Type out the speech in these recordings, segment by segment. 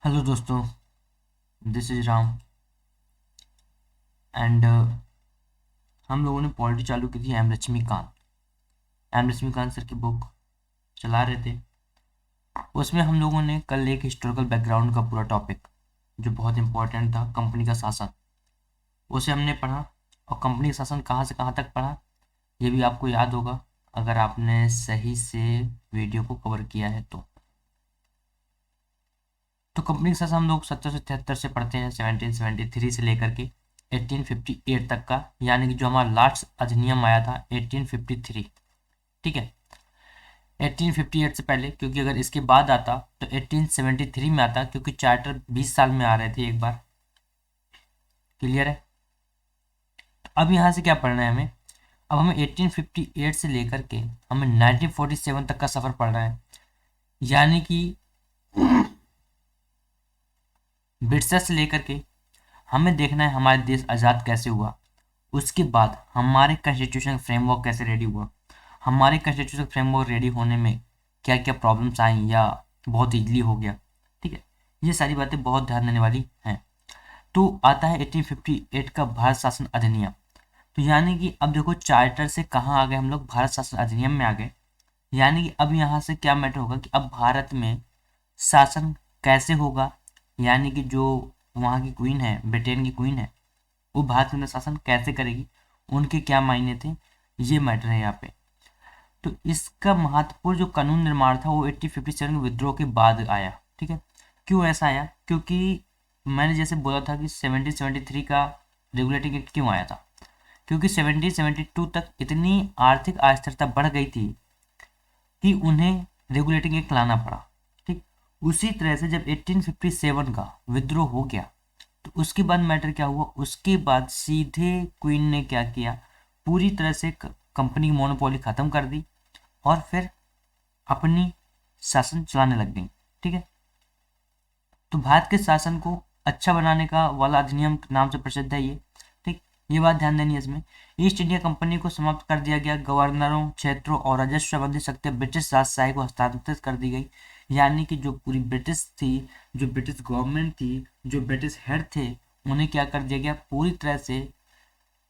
Hello दोस्तों, this is Ram and हम लोगों ने पॉलिटी चालू की थी एम लक्ष्मीकांत सर की बुक चला रहे थे। उसमें हम लोगों ने कल एक हिस्टोरिकल बैकग्राउंड का पूरा टॉपिक जो बहुत इंपॉर्टेंट था, कंपनी का शासन, उसे हमने पढ़ा। और कंपनी का शासन कहाँ से कहाँ तक पढ़ा ये भी आपको याद होगा अगर आपने सही से वीडियो को कवर किया है तो कंपनी का शासन हम लोग 1773 से पढ़ते हैं, 1773 से लेकर के 1858 तक का, यानी कि जो हमारा लास्ट अधिनियम आया था 1853। ठीक है, 1858 से पहले, क्योंकि अगर इसके बाद आता तो 1873 में आता, क्योंकि चार्टर 20 साल में आ रहे थे एक बार। क्लियर है? तो अब यहाँ से क्या पढ़ना है हमें? अब हमें 1858 से लेकर के हमें 1947 तक का सफ़र पढ़ना है, यानी कि ब्रिटिशर से लेकर के हमें देखना है हमारा देश आज़ाद कैसे हुआ, उसके बाद हमारे कॉन्स्टिट्यूशन फ्रेमवर्क कैसे रेडी हुआ, हमारे कॉन्स्टिट्यूशन फ्रेमवर्क रेडी होने में क्या क्या प्रॉब्लम्स आई या बहुत ईजिली हो गया। ठीक है, ये सारी बातें बहुत ध्यान देने वाली हैं। तो आता है 1858 का भारत शासन अधिनियम। तो यानी कि अब देखो, चार्टर से कहाँ आ गए हम लोग, भारत शासन अधिनियम में आ गए। यानी कि अब यहाँ से क्या मैटर होगा कि अब भारत में शासन कैसे होगा, यानी कि जो वहाँ की क्वीन है, ब्रिटेन की क्वीन है, वो भारत के अंदर शासन कैसे करेगी, उनके क्या मायने थे, ये मैटर है यहाँ पे। तो इसका महत्वपूर्ण जो कानून निर्माण था वो 1857 के विद्रोह के बाद आया। ठीक है, क्यों ऐसा आया? क्योंकि मैंने जैसे बोला था कि 1773 का रेगुलेटिंग एक्ट क्यों आया था, क्योंकि 1772 तक इतनी आर्थिक अस्थिरता बढ़ गई थी कि उन्हें रेगुलेटिंग एक्ट लाना पड़ा। ठीक, उसी तरह से जब 1857 का विद्रोह हो गया तो उसके बाद मैटर क्या हुआ, उसके बाद सीधे क्वीन ने क्या किया, पूरी तरह से कंपनी की मोनोपोली खत्म कर दी और फिर अपनी शासन चलाने लग गई। ठीक है, तो भारत के शासन को अच्छा बनाने का वाला अधिनियम नाम से प्रसिद्ध है ये। ठीक, ये बात ध्यान देनी है इसमें। ईस्ट इंडिया कंपनी को समाप्त कर दिया गया, गवर्नरों, क्षेत्रों और राजस्व संबंधी शक्तियां ब्रिटिश राजशाही को हस्तांतरित कर दी गई। यानी कि जो पूरी ब्रिटिश थी, जो ब्रिटिश गवर्नमेंट थी, जो ब्रिटिश हेड थे, उन्हें क्या कर दिया गया, पूरी तरह से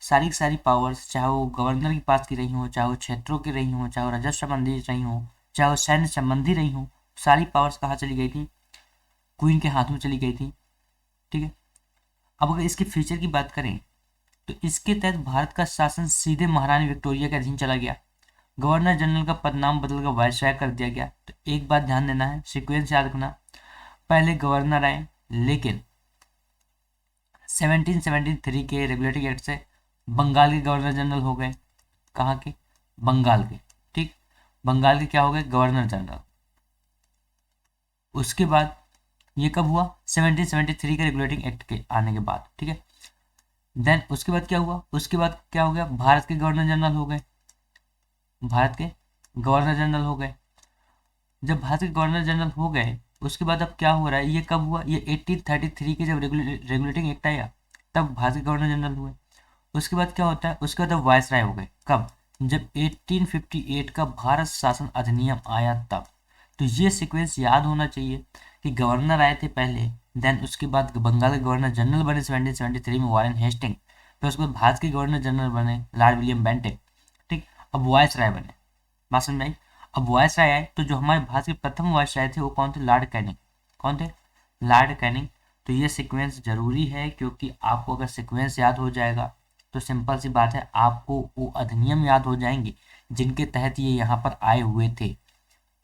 सारी की सारी पावर्स, चाहे वो गवर्नर के पास की रही हो, चाहे वो क्षेत्रों की रही हो, चाहे वो राजस्व संबंधी रही हो, चाहे वो सैन्य संबंधी रही हो, सारी पावर्स कहाँ चली गई थी, क्वीन के हाथ में चली गई थी। ठीक है, अब अगर इसके फीचर की बात करें तो इसके तहत भारत का शासन सीधे महारानी विक्टोरिया के अधीन चला गया। गवर्नर जनरल का पदनाम बदलकर वायसराय कर दिया गया। तो एक बात ध्यान देना है, सीक्वेंस याद रखना, पहले गवर्नर आए, लेकिन 1773 के रेगुलेटिंग एक्ट से बंगाल के गवर्नर जनरल हो गए। कहाँ के? बंगाल के। ठीक, बंगाल के क्या हो गए, गवर्नर जनरल। उसके बाद ये कब हुआ, 1773 के रेगुलेटिंग एक्ट के आने के बाद। ठीक है, देन उसके बाद क्या हुआ, उसके बाद क्या हो गया, भारत के गवर्नर जनरल हो गए, भारत के गवर्नर जनरल हो गए। जब भारत के गवर्नर जनरल हो गए, उसके बाद अब क्या हो रहा है, ये कब हुआ, ये 1833 के जब रेगुलेटिंग एक्ट आया तब भारत के गवर्नर जनरल हुए। उसके बाद क्या होता है, उसके बाद अब वायसराय हो गए। कब? जब 1858 का भारत शासन अधिनियम आया तब। तो ये सीक्वेंस याद होना चाहिए कि गवर्नर आए थे पहले, देन उसके बाद बंगाल के गवर्नर जनरल बने 1773 में वारेन हेस्टिंग, फिर उसके बाद भारत के गवर्नर जनरल बने लॉर्ड विलियम बेंटिक। ठीक, अब वायसराय बने। बात समझ में आई? अब वायसराय आए तो जो हमारे भारत के प्रथम वायसराय थे वो कौन थे, लॉर्ड कैनिंग। कौन थे? Lord Canning. तो ये सीक्वेंस जरूरी है, क्योंकि आपको अगर सीक्वेंस याद हो जाएगा तो सिंपल सी बात है, आपको वो अधिनियम याद हो जाएंगे जिनके तहत ये यहाँ पर आए हुए थे।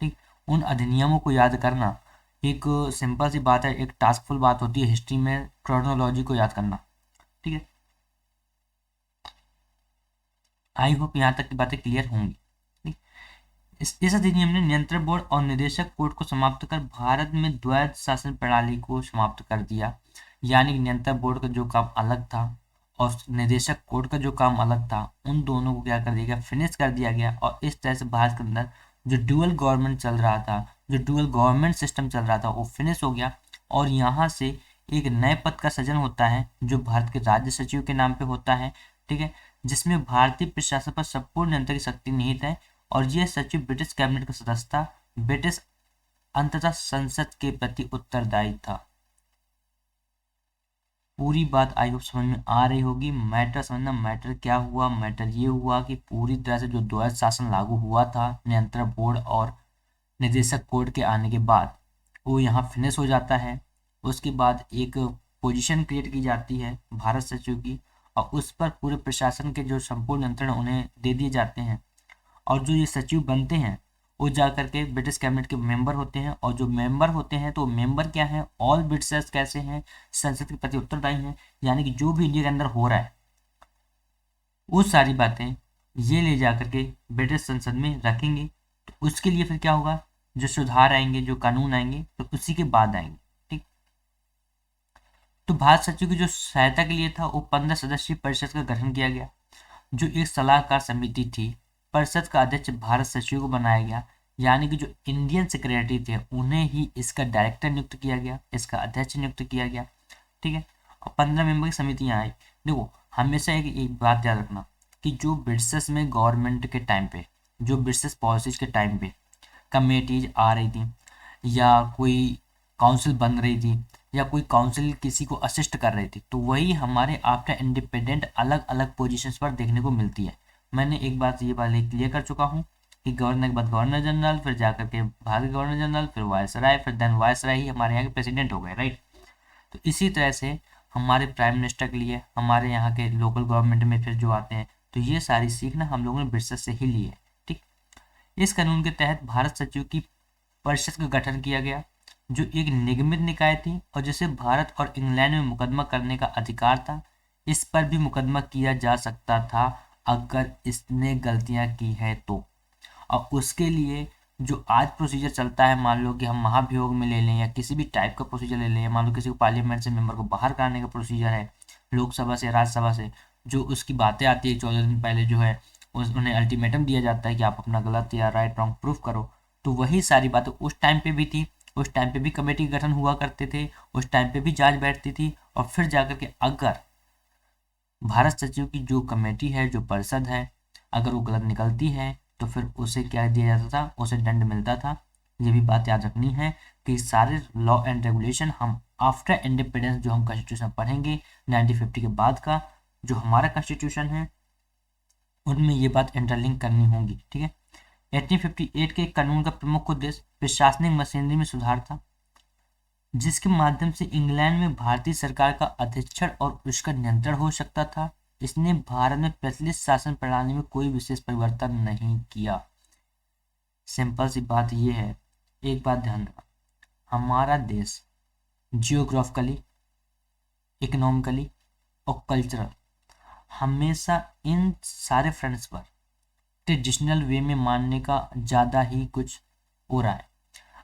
ठीक, उन अधिनियमों को याद करना एक सिंपल सी बात है, एक टास्कफुल बात होती है हिस्ट्री में, क्रोनोलॉजी को याद करना। ठीक है, आई होप यहाँ तक की बातें क्लियर होंगी। ठीक, इस अधिनियम ने नियंत्रण बोर्ड और निदेशक कोर्ट को समाप्त कर भारत में द्वैध शासन प्रणाली को समाप्त कर दिया। यानी कि नियंत्रण बोर्ड का जो काम अलग था और निदेशक कोर्ट का जो काम अलग था, उन दोनों को क्या कर दिया गया, फिनिश कर दिया गया। और इस तरह से भारत के अंदर जो ड्यूअल गवर्नमेंट चल रहा था, जो ड्यूअल गवर्नमेंट सिस्टम चल रहा था, वो फिनिश हो गया। और यहाँ से एक नए पद का सृजन होता है जो भारत के राज्य सचिव के नाम पे होता है। ठीक है, जिसमें भारतीय प्रशासन पर संपूर्ण नियंत्रण की शक्ति निहित है। और यह सचिव ब्रिटिश कैबिनेट का सदस्य था, ब्रिटिश अंततः संसद के प्रति उत्तरदायी था। पूरी बात आई होप समझ में आ रही होगी। मैटर समझना, मैटर क्या हुआ, मैटर ये हुआ कि पूरी तरह से जो द्वैध शासन लागू हुआ था नियंत्रण बोर्ड और निदेशक कोड के आने के बाद, वो यहाँ फिनिश हो जाता है। उसके बाद एक पोजीशन क्रिएट की जाती है भारत सचिव की, और उस पर पूरे प्रशासन के जो संपूर्ण नियंत्रण उन्हें दे दिए जाते हैं। और जो ये सचिव बनते हैं वो जा करके ब्रिटिश कैबिनेट के मेंबर होते हैं, और जो मेंबर होते हैं तो मेंबर क्या है, ऑल ब्रिटिशर्स कैसे हैं, संसद के प्रति उत्तरदायी हैं। यानी कि जो भी इंडिया के अंदर हो रहा है वो सारी बातें ये ले जा करके ब्रिटिश संसद में रखेंगे। तो उसके लिए फिर क्या होगा, जो सुधार आएंगे, जो कानून आएंगे, तो उसी के बाद आएंगे। ठीक। तो भारत सचिव की जो सहायता के लिए था वो 15 सदस्यीय परिषद का गठन किया गया, जो एक सलाहकार समिति थी। परिषद का अध्यक्ष भारत सचिव को बनाया गया, यानी कि जो इंडियन सेक्रेटरी थे उन्हें ही इसका डायरेक्टर नियुक्त किया गया, इसका अध्यक्ष नियुक्त किया गया। ठीक है। और 15 मेंबर की समितियां आई। देखो, हमेशा एक बात याद रखना कि जो ब्रिटिश में गवर्नमेंट के टाइम पे, जो ब्रिटिश पॉलिसीज के टाइम पे कमेटीज आ रही थी, या कोई काउंसिल बन रही थी, या कोई काउंसिल किसी को असिस्ट कर रही थी, तो वही हमारे आफ्टर इंडिपेंडेंट अलग अलग पोजीशंस पर देखने को मिलती है। मैंने एक बात ये पहले क्लियर कर चुका हूँ कि गवर्नर के बाद गवर्नर जनरल, फिर जाकर के भारत गवर्नर जनरल, फिर वायसराय, फिर देन वायसराय ही हमारे यहाँ के प्रेसिडेंट हो गए, राइट। तो इसी तरह से हमारे प्राइम मिनिस्टर के लिए, हमारे यहाँ के लोकल गवर्नमेंट में फिर जो आते हैं, तो ये सारी सीखना हम लोगों ने ब्रिटिश से ही ली है। ठीक। इस कानून के तहत भारत सचिव की परिषद का गठन किया गया, जो एक निगमित निकाय थी और जिसे भारत और इंग्लैंड में मुकदमा करने का अधिकार था। इस पर भी मुकदमा किया जा सकता था अगर इसने गलतियां की है तो। और उसके लिए जो आज प्रोसीजर चलता है, मान लो कि हम महाभियोग में ले लें या किसी भी टाइप का प्रोसीजर ले लें, मान लो किसी को पार्लियामेंट से मेंबर को बाहर करने का प्रोसीजर है, लोकसभा से, राज्यसभा से, जो उसकी बातें आती है 14 दिन पहले, जो है उन्हें अल्टीमेटम दिया जाता है कि आप अपना गलत या राइट रॉन्ग प्रूफ करो। तो वही सारी बातें उस टाइम पे भी थी। उस टाइम पे भी कमेटी गठन हुआ करते थे, उस टाइम पे भी जांच बैठती थी, और फिर जाकर के अगर भारत सचिव की जो कमेटी है, जो परिषद है, अगर वो गलत निकलती है तो फिर उसे क्या दिया जाता था, उसे दंड मिलता था। ये भी बात याद रखनी है कि सारे लॉ एंड रेगुलेशन हम आफ्टर इंडिपेंडेंस, जो हम कॉन्स्टिट्यूशन पढ़ेंगे 1950 के बाद का जो हमारा कॉन्स्टिट्यूशन है, उनमें ये बात इंटरलिंक करनी होगी। ठीक है। 1858 के कानून का प्रमुख उद्देश्य प्रशासनिक मशीनरी में सुधार था, जिसके माध्यम से इंग्लैंड में भारतीय सरकार का अधीक्षण और उसका नियंत्रण हो सकता था। इसने भारत में प्रचलित शासन प्रणाली में कोई विशेष परिवर्तन नहीं किया। सिंपल सी बात यह है, एक बात ध्यान रखना, हमारा देश जियोग्राफिकली, इकोनॉमिकली और कल्चरल हमेशा इन सारे फ्रंट्स पर ट्रेडिशनल वे में मानने का ज़्यादा ही कुछ हो रहा है।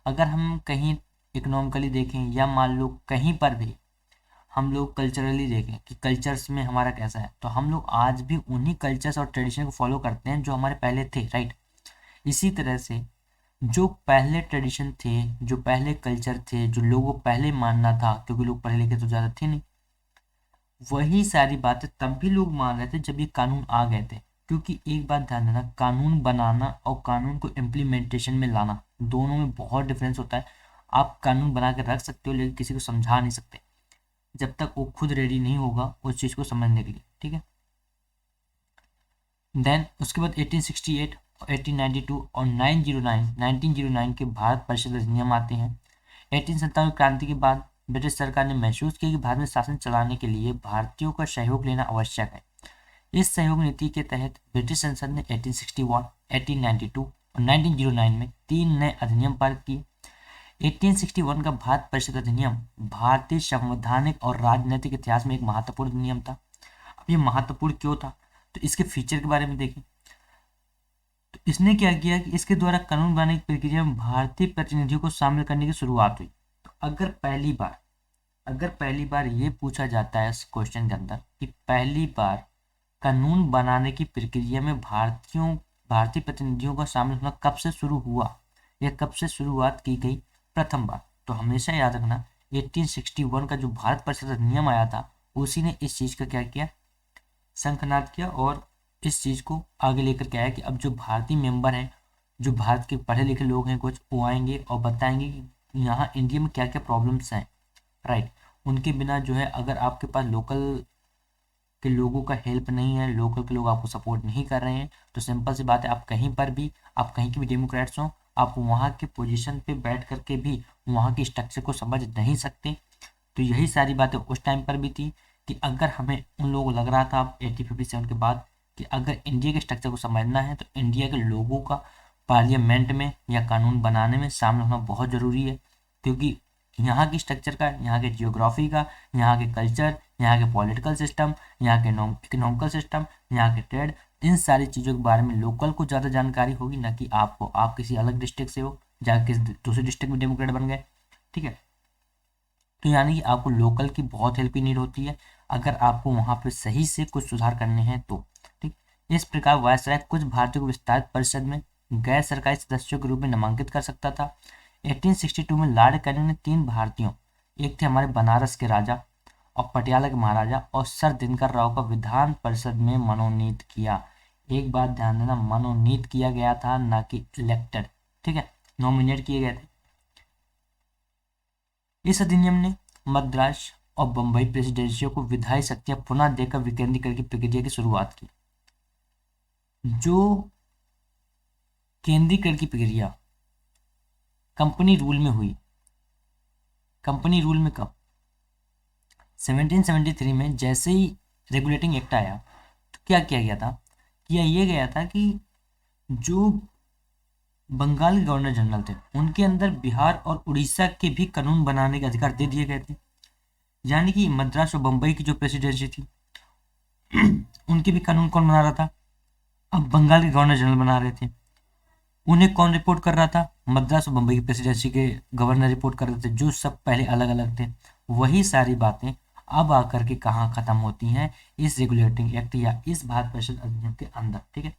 अगर हम कहीं इकोनॉमिकली देखें, या मान लो कहीं पर भी हम लोग कल्चरली देखें कि कल्चर्स में हमारा कैसा है, तो हम लोग आज भी उन्हीं कल्चर्स और ट्रेडिशन को फॉलो करते हैं जो हमारे पहले थे, राइट। इसी तरह से जो पहले ट्रेडिशन थे, जो पहले कल्चर थे, जो लोगों को पहले मानना था, क्योंकि लोग पढ़े लिखे तो ज़्यादा थे नहीं, वही सारी बातें तब भी लोग मान रहे थे जब ये कानून आ गए थे। क्योंकि एक बात ध्यान देना, कानून बनाना और कानून को इम्प्लीमेंटेशन में लाना, दोनों में बहुत डिफरेंस होता है। आप कानून बना के रख सकते हो, लेकिन किसी को समझा नहीं सकते जब तक वो खुद रेडी नहीं होगा उस चीज़ को समझने के लिए। ठीक है। देन उसके बाद 1868 और 1892 और 1909 के भारत परिषद अधिनियम आते हैं। 1897 क्रांति के बाद ब्रिटिश सरकार ने महसूस किया कि भारत में शासन चलाने के लिए भारतीयों का सहयोग लेना आवश्यक है। इस सहयोग नीति के तहत ब्रिटिश संसद ने 1861, 1892 और 1909 में 3 नए अधिनियम पारित किए। 1861 का भारत परिषद अधिनियम भारतीय संवैधानिक और राजनीतिक इतिहास में एक महत्वपूर्ण अधिनियम था। अब ये महत्वपूर्ण क्यों था, तो इसके फीचर के बारे में देखें। तो इसने क्या किया कि इसके द्वारा कानून बनाने की प्रक्रिया में भारतीय प्रतिनिधियों को शामिल करने की शुरुआत हुई। तो अगर पहली बार ये पूछा जाता है इस क्वेश्चन के अंदर कि पहली बार कानून बनाने की प्रक्रिया में भारतीय प्रतिनिधियों का शामिल होना कब से शुरू हुआ, या कब से शुरुआत की गई प्रथम बार, तो हमेशा याद रखना 1861 का जो भारत परिषद अधिनियम आया था, उसी ने इस चीज़ का क्या किया, शंखनाद किया, और इस चीज़ को आगे लेकर के आया कि अब जो भारतीय मेंबर हैं, जो भारत के पढ़े लिखे लोग हैं कुछ, वो आएंगे और बताएंगे कि यहाँ इंडिया में क्या क्या प्रॉब्लम्स हैं, राइट। उनके बिना जो है अगर आपके पास लोकल के लोगों का हेल्प नहीं है, लोकल के लोग आपको सपोर्ट नहीं कर रहे हैं, तो सिंपल सी बात है, आप कहीं पर भी, आप कहीं के भी डेमोक्रेट्स हों, आप वहाँ के पोजीशन पे बैठ करके भी वहाँ की स्ट्रक्चर को समझ नहीं सकते। तो यही सारी बातें उस टाइम पर भी थी कि अगर हमें उन लोगों को लग रहा था 1857 के बाद कि अगर इंडिया के स्ट्रक्चर को समझना है तो इंडिया के लोगों का पार्लियामेंट में या कानून बनाने में शामिल होना बहुत ज़रूरी है, क्योंकि यहाँ की स्ट्रक्चर का, यहाँ के जियोग्राफी का, यहाँ के कल्चर, यहाँ के पॉलिटिकल सिस्टम, यहाँ के इकोनॉमिकल सिस्टम, यहाँ के ट्रेड, इन सारी चीज़ों के बारे में लोकल को ज़्यादा जानकारी होगी, ना कि आपको। आप किसी अलग डिस्ट्रिक्ट से हो, जाकर किसी दूसरे डिस्ट्रिक्ट में डेमोक्रेट बन गए, ठीक है। तो यानी कि आपको लोकल की बहुत हेल्प की नीड होती है अगर आपको वहाँ पे सही से कुछ सुधार करने हैं तो, ठीक। इस प्रकार वायसराय कुछ भारतीयों को विस्तारित परिषद में गैर सरकारी सदस्यों के रूप में नामांकित कर सकता था। 1862 में लॉर्ड कैनिंग ने 3 भारतीयों, एक थे हमारे बनारस के राजा और पटियाला के महाराजा और सर दिनकर राव का विधान परिषद में मनोनीत किया। एक बात ध्यान देना, मनोनीत किया गया था, ना कि इलेक्टेड, ठीक है, नॉमिनेट किए गए थे। इस अधिनियम ने मद्रास और बंबई प्रेसिडेंसियों को विधायी शक्तियां पुनः देकर विकेंद्रीकरण की प्रक्रिया की शुरुआत की। जो केंद्रीकरण की प्रक्रिया कंपनी रूल में हुई, कंपनी रूल में कब, 1773 में जैसे ही रेगुलेटिंग एक्ट आया तो क्या किया गया था, किया ये गया था कि जो बंगाल के गवर्नर जनरल थे उनके अंदर बिहार और उड़ीसा के भी कानून बनाने के अधिकार दे दिए गए थे। यानी कि मद्रास और बंबई की जो प्रेसिडेंसी थी उनके भी कानून कौन बना रहा था, अब बंगाल के गवर्नर जनरल बना रहे थे। उन्हें कौन रिपोर्ट कर रहा था, मद्रास और बंबई की प्रेसिडेंसी के गवर्नर रिपोर्ट कर रहे थे, जो सब पहले अलग अलग थे। वही सारी बातें अब आकर के कहाँ खत्म होती हैं, इस रेगुलेटिंग एक्ट या इस भारत परिषद अधिनियम के अंदर, ठीक है।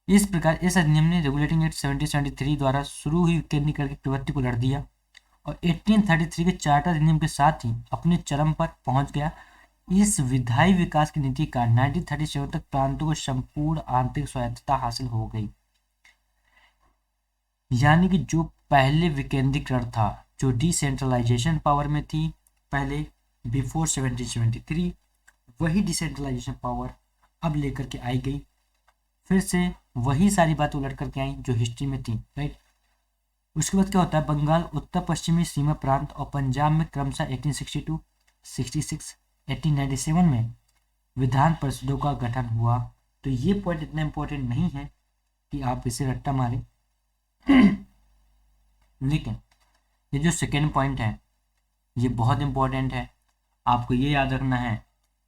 इस प्रकार इस अधिनियम ने रेगुलेटिंग एक्ट 1773 द्वारा शुरू हुई केंद्रीकरण की प्रवृत्ति को लड़ दिया और 1833 के चार्टर अधिनियम के साथ ही अपने चरम पर पहुंच गया। इस विधायी विकास की नीति का 1937 तक प्रांतों को संपूर्ण आंतरिक स्वायत्तता हासिल हो गई। यानी कि जो पहले विकेंद्रीकरण था, जो डिसेंट्रलाइजेशन पावर में थी पहले बिफोर 1773, वही डिसेंट्रलाइजेशन पावर अब लेकर के आई गई, फिर से वही सारी बातें उलट करके आई जो हिस्ट्री में थी, राइट। उसके बाद क्या होता है, बंगाल उत्तर पश्चिमी सीमा प्रांत और पंजाब में क्रमशः 1862, 66, 1897 में विधान परिषदों का गठन हुआ। तो ये पॉइंट इतना इंपॉर्टेंट नहीं है कि आप इसे रट्टा मारें लेकिन ये जो सेकेंड पॉइंट है ये बहुत इंपॉर्टेंट है। आपको ये याद रखना है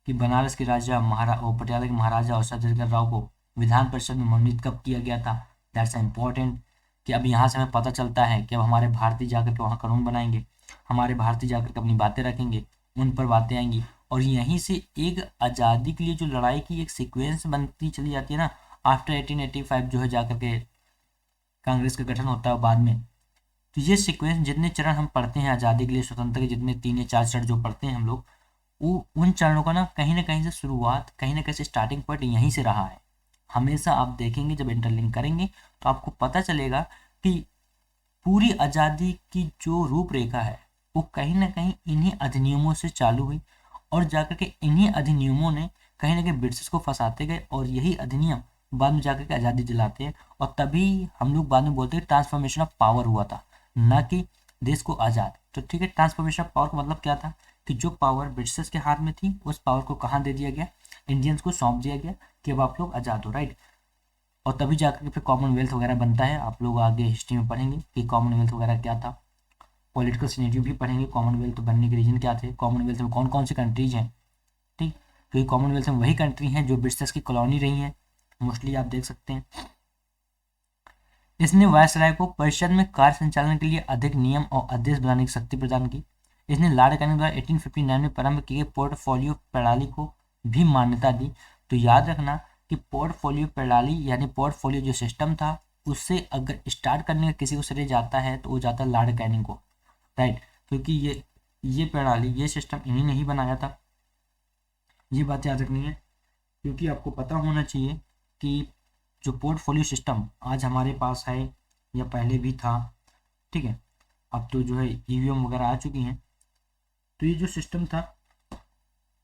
कि बनारस के राजा और पटियाला के महाराजा और सर राव को विधान परिषद में मनोनीत कब किया गया था, दैट्स इम्पोर्टेंट। कि अब यहाँ से हमें पता चलता है कि अब हमारे भारतीय जाकर के वहाँ कानून बनाएंगे, हमारे भारतीय जाकर के अपनी बातें रखेंगे, उन पर बातें आएंगी और यहीं से एक आज़ादी के लिए जो लड़ाई की एक सीक्वेंस बनती चली जाती है ना, आफ्टर 1885 जो है जाकर के कांग्रेस का गठन होता है बाद में। तो ये सीक्वेंस जितने चरण हम पढ़ते हैं आज़ादी के लिए, स्वतंत्र के जितने 3 या 4 चरण जो पढ़ते हैं हम लोग, वो उन चरणों का ना कहीं से शुरुआत, कहीं ना कहीं से स्टार्टिंग पॉइंट यहीं से रहा है। हमेशा आप देखेंगे जब इंटरलिंक करेंगे तो आपको पता चलेगा कि पूरी आज़ादी की जो रूपरेखा है वो कहीं ना कहीं इन्हीं अधिनियमों से चालू हुई और जाकर के इन्हीं अधिनियमों ने कहीं ना कहीं ब्रिटिश को फंसाते गए और यही अधिनियम बाद में जाकर के आज़ादी दिलाते हैं। और तभी हम लोग बाद में बोलते हैं ट्रांसफॉर्मेशन ऑफ पावर हुआ था, ना कि देश को आज़ाद। तो ठीक है, ट्रांसफॉर्मेशन ऑफ पावर का मतलब क्या था कि जो पावर ब्रिटिशर्स के हाथ में थी उस पावर को कहाँ दे दिया गया, इंडियंस को सौंप दिया गया कि अब आप लोग आज़ाद हो, राइट। और तभी जाकर के फिर कॉमनवेल्थ वगैरह बनता है। आप लोग आगे हिस्ट्री में पढ़ेंगे कि कॉमनवेल्थ वगैरह क्या था, पॉलिटिकल सिनेरियो भी पढ़ेंगे, कॉमनवेल्थ बनने के रीजन क्या थे, कॉमनवेल्थ में कौन कौन सी कंट्रीज हैं, ठीक। क्योंकि कॉमनवेल्थ में वही कंट्री हैं जो ब्रिटिशर्स की कॉलोनी रही हैं मोस्टली, आप देख सकते हैं। इसने वायसराय को परिषद में कार्य संचालन के लिए अधिक नियम और आदेश बनाने की शक्ति प्रदान की। इसने लॉर्ड कैनिंग द्वारा 1859 में प्रारंभ किए गए पोर्टफोलियो प्रणाली को भी मान्यता दी। तो याद रखना कि पोर्टफोलियो प्रणाली यानी पोर्टफोलियो जो सिस्टम था उससे अगर स्टार्ट करने का किसी को श्रेय जाता है तो वो जाता है लॉर्ड कैनिंग को, राइट। क्योंकि ये प्रणाली, ये सिस्टम इन्हीं ने ही बनाया था। ये बात याद रखनी है क्योंकि आपको पता होना चाहिए कि जो पोर्टफोलियो सिस्टम आज हमारे पास है या पहले भी था, ठीक है, अब तो जो है ईवीएम वगैरह आ चुकी हैं, तो ये जो सिस्टम था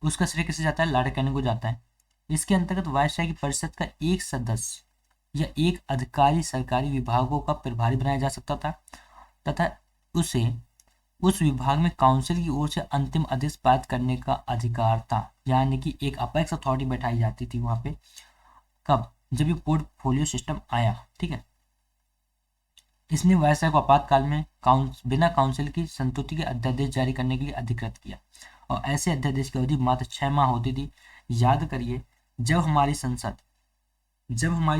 उसका श्रेय किसे जाता है? लॉर्ड कैनिंग को जाता है। इसके अंतर्गत वायसराय की परिषद का एक सदस्य या एक अधिकारी सरकारी विभागों का प्रभारी बनाया जा सकता था तथा उसे उस विभाग में काउंसिल की ओर से अंतिम आदेश पारित करने का अधिकार था। यानी कि एक अपेक्स अथॉरिटी बैठाई जाती थी वहां पे। कब? जब ये पोर्टफोलियो सिस्टम आया, ठीक है। इसने वायसराय को आपातकाल में बिना काउंसिल की संतुष्टि के अध्यादेश जारी करने के लिए अधिकृत किया और ऐसे अध्यादेश की अवधि मात्र 6 माह होती थी। याद करिए, जब हमारी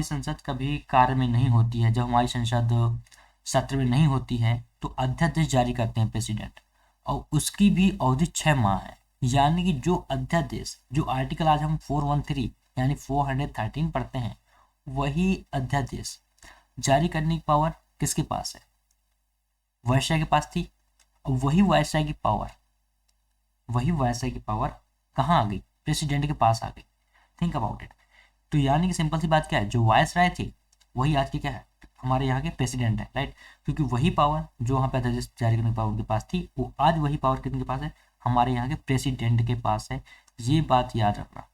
संसद कभी कार्य में नहीं होती है, जब हमारी संसद सत्र में नहीं होती है, तो अध्यादेश जारी करते हैं प्रेसिडेंट, और उसकी भी अवधि 6 माह है। यानी कि जो अध्यादेश, जो आर्टिकल आज हम 413 यानी 413 पढ़ते हैं, वही अध्यादेश जारी करने की पावर किसके पास है? वायसराय के पास थी। और वही वायसराय की पावर कहाँ आ गई? प्रेसिडेंट के पास आ गई। Think about it. तो यानी कि सिंपल सी बात क्या है, जो वायसराय थे वही आज के क्या है? हमारे यहाँ के प्रेसिडेंट है, राइट। क्योंकि वही पावर जो वहाँ पे अध्यादेश जारी करने की पावर उनके पास थी, वो आज वही पावर किसके पास है? हमारे यहाँ के प्रेसिडेंट के पास है। ये बात याद रखना।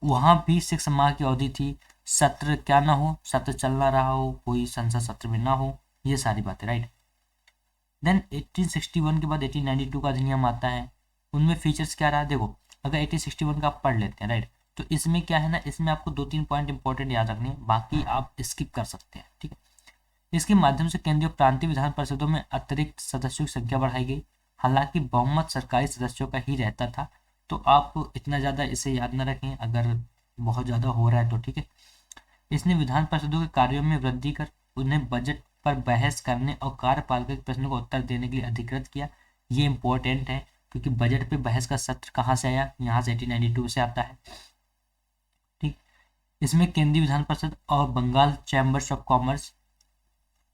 वहां भी 6 माह की अवधि थी। सत्र क्या ना हो, सत्र चल ना रहा हो, कोई संसद सत्र में ना हो, ये सारी बातें, राइट। देन 1861 के बाद 1892 का अधिनियम आता है। उनमें फीचर्स क्या रहा? देखो, अगर 1861 का आप पढ़ लेते हैं, राइट, तो इसमें क्या है ना, इसमें आपको 2-3 पॉइंट इंपॉर्टेंट याद रखने हैं, बाकी आप स्किप कर सकते हैं, ठीक है। इसके माध्यम से केंद्रीय और प्रांतीय विधान परिषदों में अतिरिक्त सदस्यों की संख्या बढ़ाई गई। हालांकि बहुमत सरकारी सदस्यों का ही रहता था, तो आप इतना ज़्यादा इसे याद न रखें, अगर बहुत ज़्यादा हो रहा है तो, ठीक है। इसने विधान परिषदों के कार्यों में वृद्धि कर उन्हें बजट पर बहस करने और कार्यपालिका के प्रश्नों का उत्तर देने के लिए अधिकृत किया। ये इंपॉर्टेंट है क्योंकि बजट पे बहस का सत्र कहाँ से आया? यहाँ से 1892 से आता है, ठीक। इसमें केंद्रीय विधान परिषद और बंगाल चैम्बर्स ऑफ कॉमर्स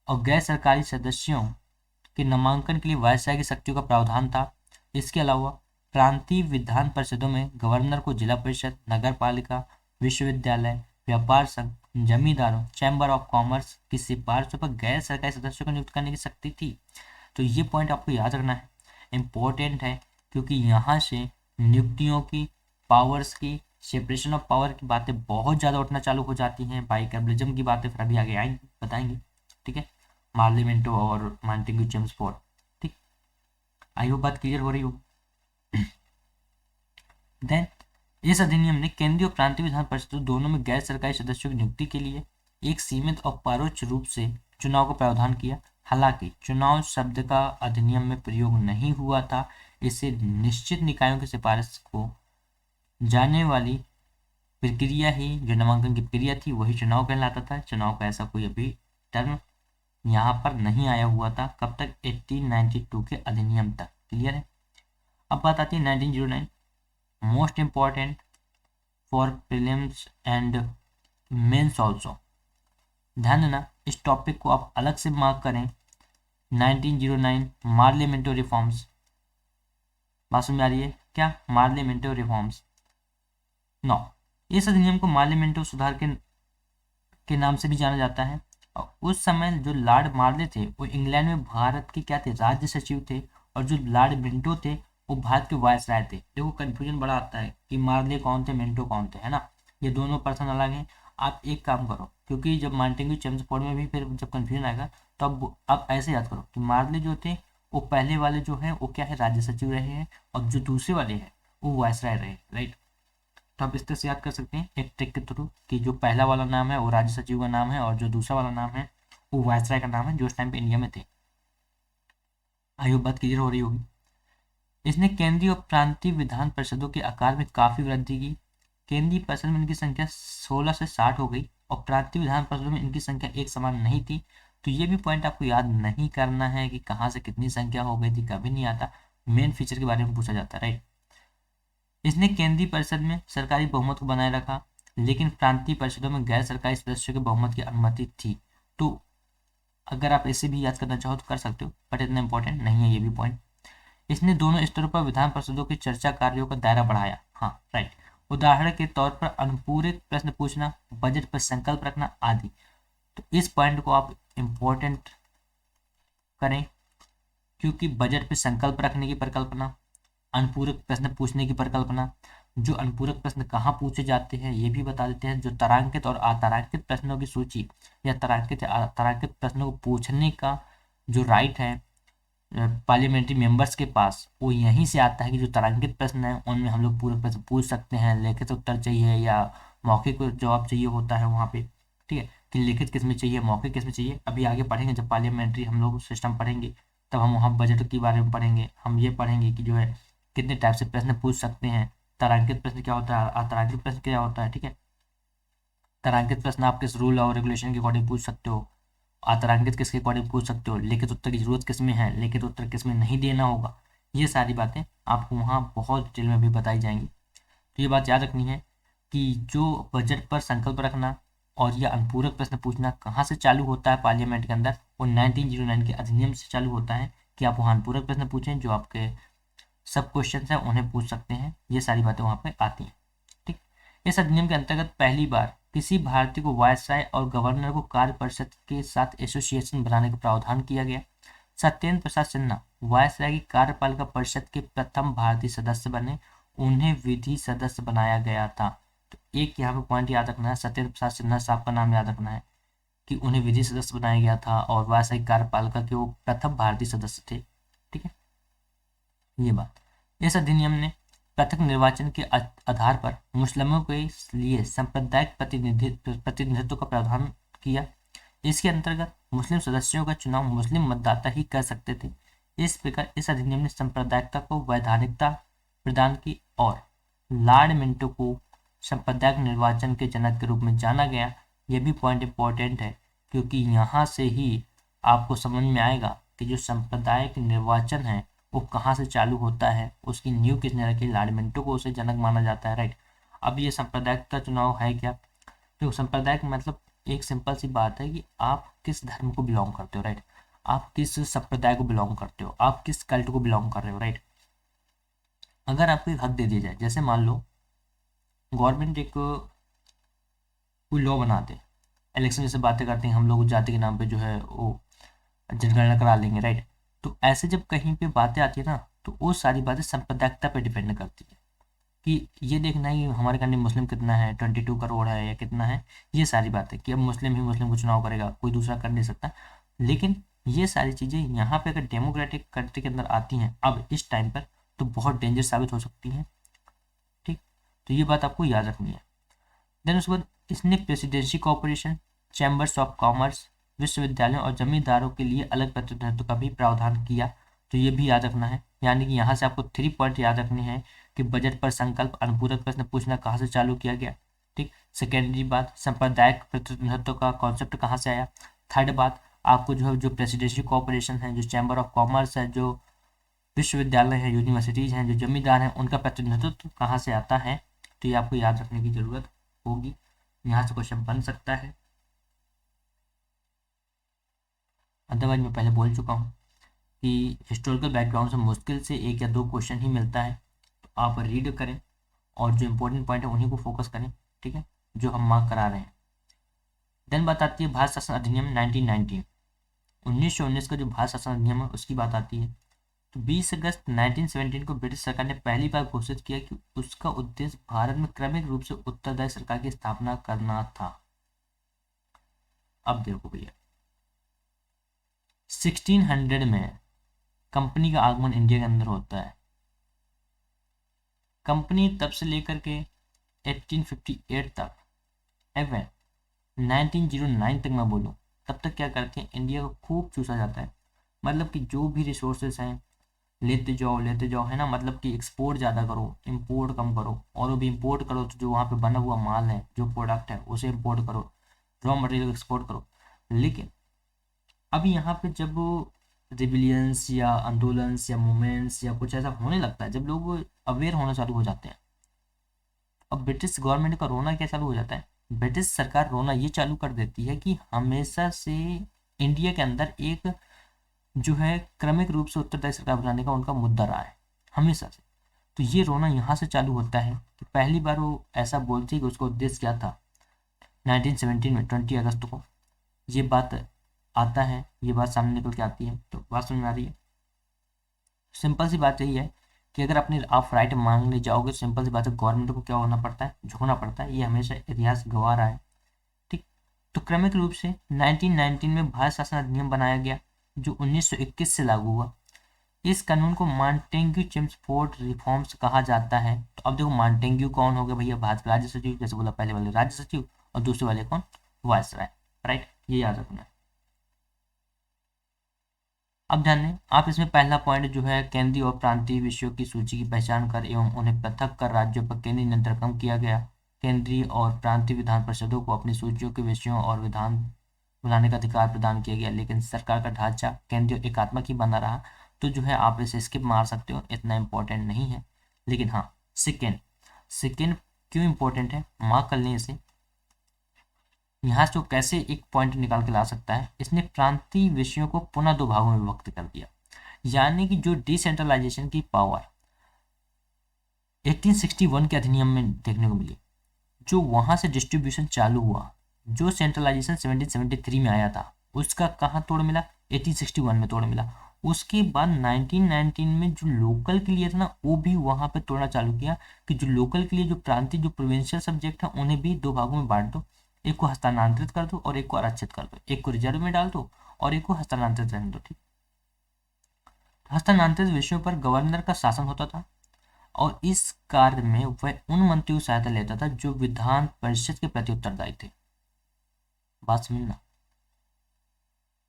और गैर सरकारी सदस्यों के नामांकन के लिए वायसराय की शक्तियों का प्रावधान था। इसके अलावा प्रांतीय विधान परिषदों में गवर्नर को जिला परिषद, नगर पालिका, विश्वविद्यालय, व्यापार संघ, जमींदारों, चैम्बर ऑफ कॉमर्स की सिफारिशों पर गैर सरकारी सदस्यों को नियुक्त करने की शक्ति थी। तो ये पॉइंट आपको याद रखना है, इम्पोर्टेंट है, क्योंकि यहाँ से नियुक्तियों की, पावर्स की, सेपरेशन ऑफ पावर की बातें बहुत ज़्यादा उठना चालू हो जाती हैं। बाइकैबलिज्म की बातें फिर अभी आगे आएंगी, बताएंगे, ठीक है। मार्ले मिंटो और मॉन्टेग्यू चेम्सफोर्ड, ठीक। आई होप बात क्लियर हो रही हो। देन इस अधिनियम ने केंद्रीय और प्रांतीय विधान परिषदों दोनों में गैर सरकारी सदस्यों की नियुक्ति के लिए एक सीमित और परोक्ष रूप से चुनाव का प्रावधान किया। हालांकि चुनाव शब्द का अधिनियम में प्रयोग नहीं हुआ था। इससे निश्चित निकायों की सिफारिश को जाने वाली प्रक्रिया ही, जो नामांकन की प्रक्रिया थी, वही चुनाव कहलाता था। चुनाव का ऐसा कोई अभी टर्म यहाँ पर नहीं आया हुआ था। कब तक? 1892 के अधिनियम तक। क्लियर है। अब बात आती है 1909, most important for prelims and mains also. ध्यान देना, इस टॉपिक को आप अलग से मार्क करें। 1909 मार्ले मिंटो रिफॉर्म्स। बात समझ में आ रही है क्या? Morley Minto reforms. नौ, इस अधिनियम को मार्ले मिंटो सुधार के नाम से भी जाना जाता है। और उस समय जो लॉर्ड मार्ले थे वो इंग्लैंड में भारत के क्या थे? राज्य सचिव थे। और जो लॉर्ड मिंटो थे वो भारत के वायसराय थे। देखो कंफ्यूजन बड़ा आता है कि मार्ले कौन थे, मिंटो कौन थे, है ना। ये दोनों पर्सन अलग हैं। आप एक काम करो, क्योंकि जब मॉन्टेग्यू चेम्सफोर्ड में भी फिर जब कंफ्यूजन आएगा तो अब आप ऐसे याद करो कि मार्ले जो थे वो पहले वाले जो है वो क्या है? राज्य सचिव रहे हैं, और जो दूसरे वाले हैं वो वायसराय रहे, राइट। तो आप इस तरह से याद कर सकते हैं एक ट्रिक के थ्रू कि जो पहला वाला नाम है वो राज्य सचिव का नाम है, और जो दूसरा वाला नाम है वो वायसराय का नाम है, जो उस टाइम पे इंडिया में थे। आई होप बात क्लियर हो रही होगी। इसने केंद्रीय और प्रांतीय विधान परिषदों के आकार में काफी वृद्धि की। केंद्रीय परिषद में इनकी संख्या 16 से 60 हो गई और प्रांतीय विधान परिषदों में इनकी संख्या एक समान नहीं थी। तो ये भी पॉइंट आपको याद नहीं करना है कि कहाँ से कितनी संख्या हो गई थी, कभी नहीं आता। मेन फीचर के बारे में पूछा जाता है, राइट। इसने केंद्रीय परिषद में सरकारी बहुमत को बनाए रखा, लेकिन प्रांतीय परिषदों में गैर सरकारी सदस्यों के बहुमत की अनुमति थी। तो अगर आप इसे भी याद करना चाहो तो कर सकते हो, बट इतना इंपॉर्टेंट नहीं है ये भी पॉइंट। इसने दोनों स्तरों पर विधान परिषदों की चर्चा कार्यों का दायरा बढ़ाया। हाँ, राइट। उदाहरण के तौर पर अनुपूरक प्रश्न पूछना, बजट पर संकल्प रखना आदि। तो इस पॉइंट को आप इंपॉर्टेंट करें, क्योंकि बजट पे संकल्प रखने की परिकल्पना, अनुपूरक प्रश्न पूछने की परिकल्पना, जो अनुपूरक प्रश्न कहाँ पूछे जाते हैं ये भी बता देते हैं, जो तारांकित और अतारांकित प्रश्नों की सूची या तारांकित अतारांकित प्रश्नों को पूछने का जो राइट है पार्लियामेंट्री मेंबर्स के पास, वो यहीं से आता है कि जो तारांकित प्रश्न है उनमें हम लोग पूरे प्रश्न पूछ सकते हैं, लिखित उत्तर चाहिए या मौखिक जवाब चाहिए होता है वहाँ पे, ठीक है, कि लिखित किस में चाहिए मौखिक किस में चाहिए। अभी आगे पढ़ेंगे जब पार्लियामेंट्री हम लोग सिस्टम पढ़ेंगे तब हम वहाँ बजट के बारे में पढ़ेंगे, हम ये पढ़ेंगे कि जो है कितने टाइप से प्रश्न पूछ सकते हैं, तारांकित प्रश्न क्या होता है, अतारांकित प्रश्न क्या होता है, ठीक है। तारांकित प्रश्न आप किस रूल और रेगुलेशन के अकॉर्डिंग पूछ सकते हो, अतारांकित किसके अकॉर्डिंग पूछ सकते हो, लिखित उत्तर की जरूरत किस में है, लिखित उत्तर किस में नहीं देना होगा, ये सारी बातें आपको वहाँ बहुत डिटेल में भी बताई जाएंगी। तो ये बात याद रखनी है कि जो बजट पर संकल्प रखना और यह अनुपूरक प्रश्न पूछना कहाँ से चालू होता है पार्लियामेंट के अंदर, वो 1909 के अधिनियम से चालू होता है कि आप वहाँ अनुपूरक प्रश्न पूछें, जो आपके सब क्वेश्चन हैं उन्हें पूछ सकते हैं, ये सारी बातें वहाँ पे आती हैं, ठीक। इस अधिनियम के अंतर्गत पहली बार किसी भारतीय को वायसराय और गवर्नर को कार्य परिषद के साथ एसोसिएशन बनाने का प्रावधान किया गया। सत्येंद्र प्रसाद सिन्हा वायसराय की कार्यपालिका परिषद के प्रथम भारतीय सदस्य बने, उन्हें विधि सदस्य बनाया गया था। तो एक यहाँ पे पॉइंट याद रखना है, सत्येंद्र प्रसाद सिन्हा साहब का नाम याद रखना है कि उन्हें विधि सदस्य बनाया गया था और वायसराय कार्यपालिका के वो प्रथम भारतीय सदस्य थे, ठीक है, ये बात। इस अधिनियम ने पृथक निर्वाचन के आधार पर मुस्लिमों के लिए सांप्रदायिक प्रतिनिधित्व का प्रावधान किया। इसके अंतर्गत मुस्लिम सदस्यों का चुनाव मुस्लिम मतदाता ही कर सकते थे। इस प्रकार इस अधिनियम ने सांप्रदायिकता को वैधानिकता प्रदान की और लॉर्ड मिंटो को सांप्रदायिक निर्वाचन के जनक के रूप में जाना गया। यह भी पॉइंट इंपॉर्टेंट है क्योंकि यहाँ से ही आपको समझ में आएगा कि जो सांप्रदायिक निर्वाचन है वो कहाँ से चालू होता है, उसकी नींव किसने रखी, लॉर्ड मिंटो को उसे जनक माना जाता है, राइट। अब ये सांप्रदायिक का चुनाव है क्या, तो सांप्रदायिक मतलब एक सिंपल सी बात है कि आप किस धर्म को बिलोंग करते हो, राइट, आप किस संप्रदाय को बिलोंग करते हो, आप किस कल्ट को बिलोंग कर रहे हो, राइट। अगर आपको एक हक दे दिया जाए, जैसे मान लो गवर्नमेंट एक कोई लॉ बनाते, इलेक्शन जैसे बातें करते हैं हम लोग जाति के नाम पे जो है वो जनगणना करा लेंगे, राइट। तो ऐसे जब कहीं पे बातें आती है ना तो वो सारी बातें सांप्रदायिकता पे डिपेंड करती है कि ये देखना है कि हमारे कंट्री मुस्लिम कितना है, 22 करोड़ है या कितना है, ये सारी बातें कि अब मुस्लिम ही मुस्लिम को चुनाव करेगा, कोई दूसरा कर नहीं सकता। लेकिन ये सारी चीज़ें यहाँ पे अगर डेमोक्रेटिक कंट्री के अंदर आती हैं अब इस टाइम पर तो बहुत डेंजर साबित हो सकती हैं, ठीक। तो ये बात आपको याद रखनी है। देन उसके बाद इसने presidency corporation, chambers of commerce, विश्वविद्यालयों और जमींदारों के लिए अलग प्रतिनिधित्व का भी प्रावधान किया। तो ये भी याद रखना है, यानी कि यहाँ से आपको 3 पॉइंट याद रखने हैं कि बजट पर संकल्प अनुपूरक प्रश्न पूछना कहाँ से चालू किया गया, ठीक। सेकेंडरी बात, सांप्रदायिक प्रतिनिधित्व का कॉन्सेप्ट कहाँ से आया। थर्ड बात, आपको जो है जो प्रेसिडेंसी कॉर्पोरेशन है, जो चैम्बर ऑफ कॉमर्स है, जो विश्वविद्यालय है, यूनिवर्सिटीज हैं, जो जमींदार हैं, उनका प्रतिनिधित्व कहाँ से आता है। तो ये आपको याद रखने की जरूरत होगी, यहाँ से क्वेश्चन बन सकता है। अदरवाइज मैं पहले बोल चुका हूँ कि हिस्टोरिकल बैकग्राउंड से मुश्किल से 1 या 2 क्वेश्चन ही मिलता है, तो आप रीड करें और जो इंपॉर्टेंट पॉइंट है उन्हीं को फोकस करें, ठीक है, जो हम मार्क करा रहे हैं। देन बात आती है भारत शासन अधिनियम 1919, 1919 का जो भारत शासन अधिनियम है उसकी बात आती है। तो 20 अगस्त 1917 को ब्रिटिश सरकार ने पहली बार घोषित किया कि उसका उद्देश्य भारत में क्रमिक रूप से उत्तरदायी सरकार की स्थापना करना था। अब देखो भैया 1600 में कंपनी का आगमन इंडिया के अंदर होता है। कंपनी तब से लेकर के 1858 तक, एवं 1909 तक मैं बोलूँ तब तक क्या करती है, इंडिया को खूब चूसा जाता है। मतलब कि जो भी रिसोर्सेस हैं लेते जाओ है ना, मतलब कि एक्सपोर्ट ज़्यादा करो, इंपोर्ट कम करो, और वो भी इंपोर्ट करो तो जो वहाँ पे बना हुआ माल है, जो प्रोडक्ट है उसे इंपोर्ट करो, रॉ मटेरियल एक्सपोर्ट करो। लेकिन अब यहाँ पे जब रिबिलियंस या आंदोलन्स या मूवमेंट्स या कुछ ऐसा होने लगता है, जब लोग अवेयर होना चालू हो जाते हैं, अब ब्रिटिश गवर्नमेंट का रोना क्या चालू हो जाता है, ब्रिटिश सरकार रोना ये चालू कर देती है कि हमेशा से इंडिया के अंदर एक जो है क्रमिक रूप से उत्तरदायी सरकार बनाने का उनका मुद्दा रहा है हमेशा से। तो ये रोना यहाँ से चालू होता है कि पहली बार वो ऐसा बोलती है कि उसका उद्देश्य क्या था। 1917 में 20 अगस्त को ये बात आता है, ये बात सामने निकल के आती है। तो बात समझ में आ रही है। सिंपल सी बात यही है कि अगर अपनी आप राइट मांगने जाओगे तो सिंपल सी बात है गवर्नमेंट को क्या होना पड़ता है, झुकना पड़ता है। ये हमेशा इतिहास गवाह रहा है। ठीक। तो क्रमिक रूप से 1919 में भारत शासन अधिनियम बनाया गया जो 1921 से लागू हुआ। इस कानून को मॉन्टेग्यू चेम्सफोर्ड रिफॉर्म्स कहा जाता है। तो अब देखो मॉन्टेग्यू कौन हो गया भैया, भारत के राज्य सचिव, जैसे बोला पहले वाले राज्य सचिव, और दूसरे वाले कौन, वायसराय। राइट, ये याद रखना है। अब ध्यान दें आप, इसमें पहला पॉइंट जो है केंद्रीय और प्रांतीय विषयों की सूची की पहचान कर एवं उन्हें पृथक कर राज्यों पर केंद्रीय नियंत्रण कम किया गया। केंद्रीय और प्रांतीय विधान परिषदों को अपनी सूचियों के विषयों और विधान बनाने का अधिकार प्रदान किया गया, लेकिन सरकार का ढांचा केंद्रीय एकात्मक ही बना रहा। तो जो है आप इसे स्किप मार सकते हो, इतना इंपॉर्टेंट नहीं है। लेकिन हाँ, सेकेंड, सेकेंड क्यों इंपॉर्टेंट है, मार्क कर लें इसे। यहाँ से वो कैसे एक पॉइंट निकाल के ला सकता है, इसने प्रांतीय विषयों को पुनः दो भागों में विभक्त कर दिया। यानी कि जो डिसेंट्रलाइजेशन की पावर 1861 के अधिनियम में देखने को मिली, जो वहां से डिस्ट्रीब्यूशन चालू हुआ, जो सेंट्रलाइजेशन 1773 में आया था, उसका कहाँ तोड़ मिला, 1861 में तोड़ मिला। उसके बाद 1919 में जो लोकल के लिए था ना, वो भी वहां पे तोड़ना चालू किया कि जो लोकल के लिए जो प्रांतीय जो प्रोविंशियल सब्जेक्ट है उन्हें भी दो भागों में बांट दो, एक को हस्तांतरित कर दो और एक को आरक्षित कर दो, एक को रिजर्व में डाल दो और एक को हस्तांतरित रहने दो। ठीक। हस्तांतरित विषयों पर गवर्नर का शासन होता था और इस कार्य में वह उन मंत्रियों की सहायता लेता था जो विधान परिषद के प्रति उत्तरदायी थे। बात समझना।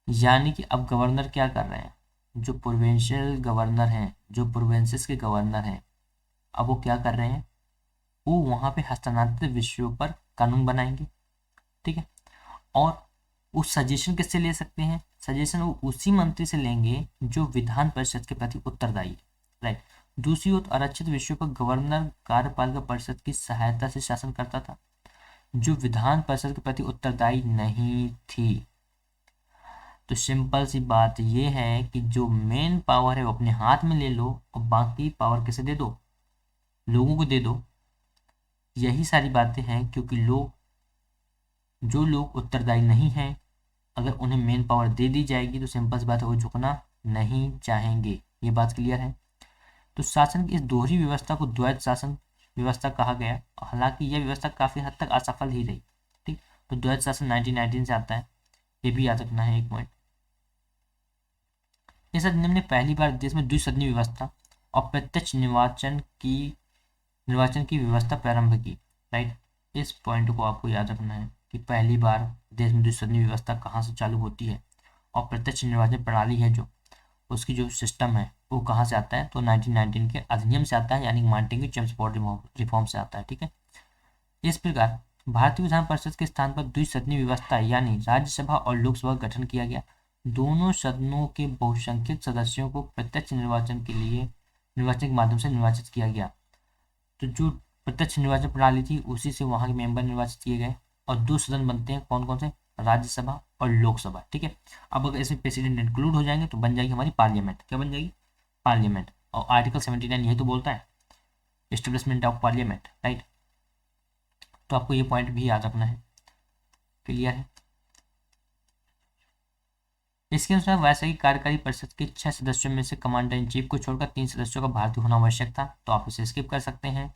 यानी कि अब गवर्नर क्या कर रहे हैं, जो प्रोविंशियल गवर्नर हैं, जो प्रोविंसेस के गवर्नर हैं, अब वो क्या कर रहे हैं, वो वहां पे हस्तांतरित विषयों पर कानून बनाएंगे। ठीक है। और उस सजेशन किससे ले सकते हैं, सजेशन वो उसी मंत्री से लेंगे जो विधान परिषद के प्रति उत्तरदायी है। राइट। दूसरी ओर आरक्षित विषयों पर गवर्नर कार्यपालिका परिषद की सहायता से शासन करता था, जो विधान परिषद के प्रति उत्तरदायी नहीं थी। तो सिंपल सी बात ये है कि जो मेन पावर है वो अपने हाथ में ले लो और बाकी पावर किसे दे दो, लोगों को दे दो। यही सारी बातें हैं, क्योंकि लोग, जो लोग उत्तरदायी नहीं हैं, अगर उन्हें मेन पावर दे दी जाएगी तो सिंपल सी बात है वो झुकना नहीं चाहेंगे। ये बात क्लियर है। तो शासन की इस दोहरी व्यवस्था को द्वैत शासन व्यवस्था कहा गया। हालांकि यह व्यवस्था काफी हद तक असफल ही रही। ठीक। तो द्वैत शासन 1919 से आता है, ये भी याद रखना है एक पॉइंट। इस अधिनियम ने पहली बार देश में द्विसदनीय व्यवस्था और प्रत्यक्ष निर्वाचन की व्यवस्था प्रारंभ की। राइट। इस पॉइंट को आपको याद रखना है कि पहली बार देश में द्विसदनीय व्यवस्था कहाँ से चालू होती है और प्रत्यक्ष निर्वाचन प्रणाली है जो उसकी जो सिस्टम है वो कहाँ से आता है, तो 1919 के अधिनियम से आता है, यानी मॉन्टेग्यू चेम्सफोर्ड रिफॉर्म से आता है। ठीक है। इस प्रकार भारतीय विधान परिषद के स्थान पर द्विसदनीय व्यवस्था यानी राज्यसभा और लोकसभा का गठन किया गया। दोनों सदनों के बहुसंख्यक सदस्यों को प्रत्यक्ष निर्वाचन के माध्यम से निर्वाचित किया गया। तो जो प्रत्यक्ष निर्वाचन प्रणाली थी उसी से वहां के मेंबर निर्वाचित किए गए और दो सदन बनते हैं, कौन कौन से, राज्यसभा और लोकसभा। ठीक है। अब अगर इसमें प्रेसिडेंट इंक्लूड हो जाएंगे तो बन जाएगी हमारी पार्लियामेंट। क्या बन जाएगी, पार्लियामेंट। और आर्टिकल 79 यही तो बोलता है, एस्टेब्लिशमेंट ऑफ पार्लियामेंट। राइट। तो आपको ये पॉइंट भी याद रखना है। क्लियर है। इसके अनुसार वायसराय की कार्यकारी परिषद के 6 सदस्यों में से कमांडर इन चीफ को छोड़कर 3 सदस्यों का भारतीय होना आवश्यक था। तो आप इसे स्किप कर सकते हैं।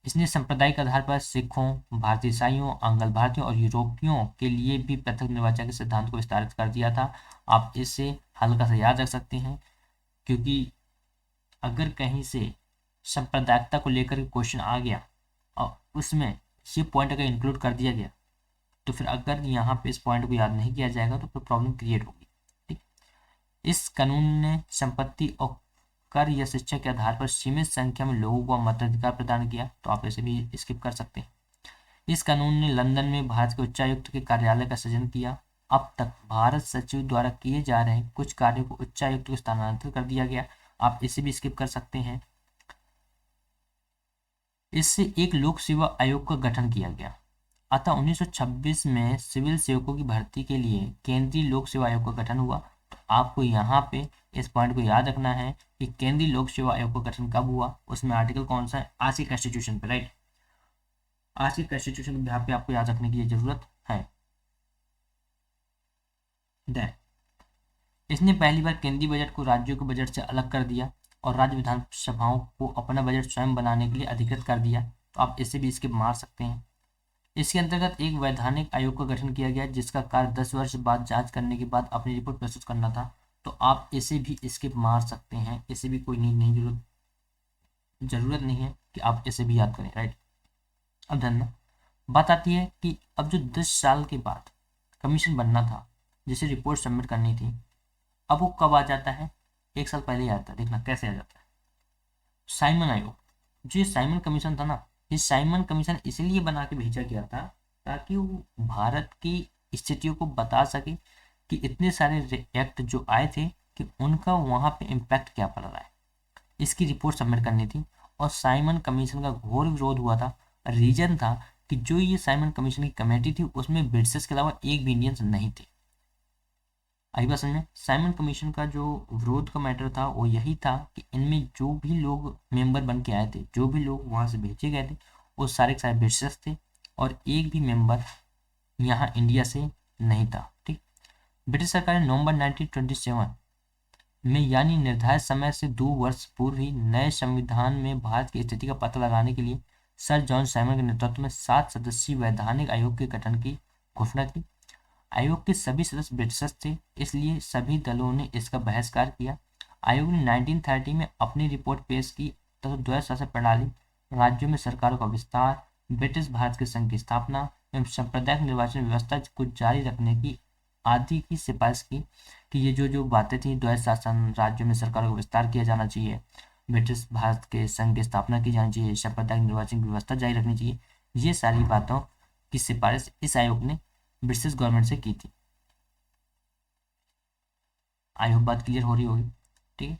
इसने सांप्रदायिक आधार पर सिखों, भारतीय ईसाइयों, आंग्ल भारतीयों और यूरोपियों के लिए भी पृथक निर्वाचन के सिद्धांत को विस्तारित कर दिया था। आप इसे हल्का सा याद रख सकते हैं, क्योंकि अगर कहीं से सांप्रदायिकता को लेकर क्वेश्चन आ गया और उसमें ये पॉइंट अगर इंक्लूड कर दिया गया तो फिर अगर यहाँ पे इस पॉइंट को याद नहीं किया जाएगा तो फिर प्रॉब्लम क्रिएट होगी। ठीक। इस कानून ने संपत्ति और कर या शिक्षा के आधार पर सीमित संख्या में लोगों को मताधिकार प्रदान किया। तो आप इसे भी स्किप कर सकते हैं। इस कानून ने लंदन में भारत के उच्चायुक्त के कार्यालय का सृजन किया। अब तक भारत सचिव द्वारा किए जा रहे कुछ कार्यों को उच्चायुक्त को स्थानांतरित कर दिया गया। आप इसे भी स्किप कर सकते हैं। इससे एक लोक सेवा आयोग का गठन किया गया। अतः 1926 में सिविल सेवकों की भर्ती के लिए केंद्रीय लोक सेवा आयोग का गठन हुआ। तो आपको यहाँ पे इस पॉइंट को याद रखना है कि केंद्रीय लोक सेवा आयोग का गठन कब हुआ, उसमें आर्टिकल कौन सा है, आज के कॉन्स्टिट्यूशन पे। राइट। आज के कॉन्स्टिट्यूशन के बिहार पे आपको याद रखने की जरूरत है। देन इसने पहली बार केंद्रीय बजट को राज्यों के बजट से अलग कर दिया। और राज्य विधानसभाओं को अपना बजट स्वयं बनाने के लिए अधिकृत कर दिया। तो आप इसे भी इसके मार सकते हैं। इसके अंतर्गत एक वैधानिक आयोग का गठन किया गया जिसका कार्य 10 वर्ष बाद जांच करने के बाद अपनी रिपोर्ट प्रस्तुत करना था। तो आप इसे भी इसके मार सकते हैं, इसे भी कोई नीड नहीं, जरूरत नहीं है कि आप इसे भी याद करें, राइट। अब ध्यान बात आती है कि अब जो 10 साल के बाद कमीशन बनना था, जिसे रिपोर्ट सबमिट करनी थी, अब वो कब आ जाता है? 1 साल पहले ही आता है। देखना कैसे आ जाता है। साइमन आयोग, जो ये साइमन कमीशन था ना, ये साइमन कमीशन इसलिए बना के भेजा गया था ताकि वो भारत की स्थितियों को बता सके कि इतने सारे एक्ट जो आए थे कि उनका वहाँ पे इम्पैक्ट क्या पड़ रहा है। इसकी रिपोर्ट सबमिट करनी थी और साइमन कमीशन का घोर विरोध हुआ था। रीजन था कि जो ये साइमन कमीशन की कमेटी थी उसमें ब्रिटिशर्स के अलावा एक भी इंडियंस नहीं थे। आई बात समझ में? साइमन कमीशन का जो विरोध का मैटर था वो यही था कि इनमें जो भी लोग मेंबर बन के आए थे, जो भी लोग वहाँ से भेजे गए थे, वो सारे के सारे ब्रिटिशर्स थे और एक भी मेंबर यहाँ इंडिया से नहीं था। ठीक। ब्रिटिश सरकार ने नवंबर 1927 में यानी निर्धारित समय से 2 वर्ष पूर्व ही नए संविधान में भारत की स्थिति का पता लगाने के लिए सर जॉन साइमन के नेतृत्व में 7 सदस्यीय वैधानिक आयोग के गठन की घोषणा की। आयोग के सभी सदस्य ब्रिटिशर्स थे, इसलिए सभी दलों ने इसका बहिष्कार किया। आयोग ने 1930 में अपनी रिपोर्ट पेश की तथा द्वैध शासन प्रणाली, राज्यों में सरकारों का विस्तार, ब्रिटिश भारत के संघ की स्थापना एवं सांप्रदायिक निर्वाचन व्यवस्था को जारी रखने की आदि की सिफारिश की कि ये जो बातें थी, द्वैध शासन, राज्यों में सरकारों का विस्तार किया जाना चाहिए, ब्रिटिश भारत के संघ की स्थापना की जानी चाहिए, सांप्रदायिक निर्वाचन की व्यवस्था जारी रखनी चाहिए, ये सारी बातों की सिफारिश इस आयोग ने ब्रिटिश गवर्नमेंट से की थी। आई होप बात क्लियर हो रही होगी। ठीक है।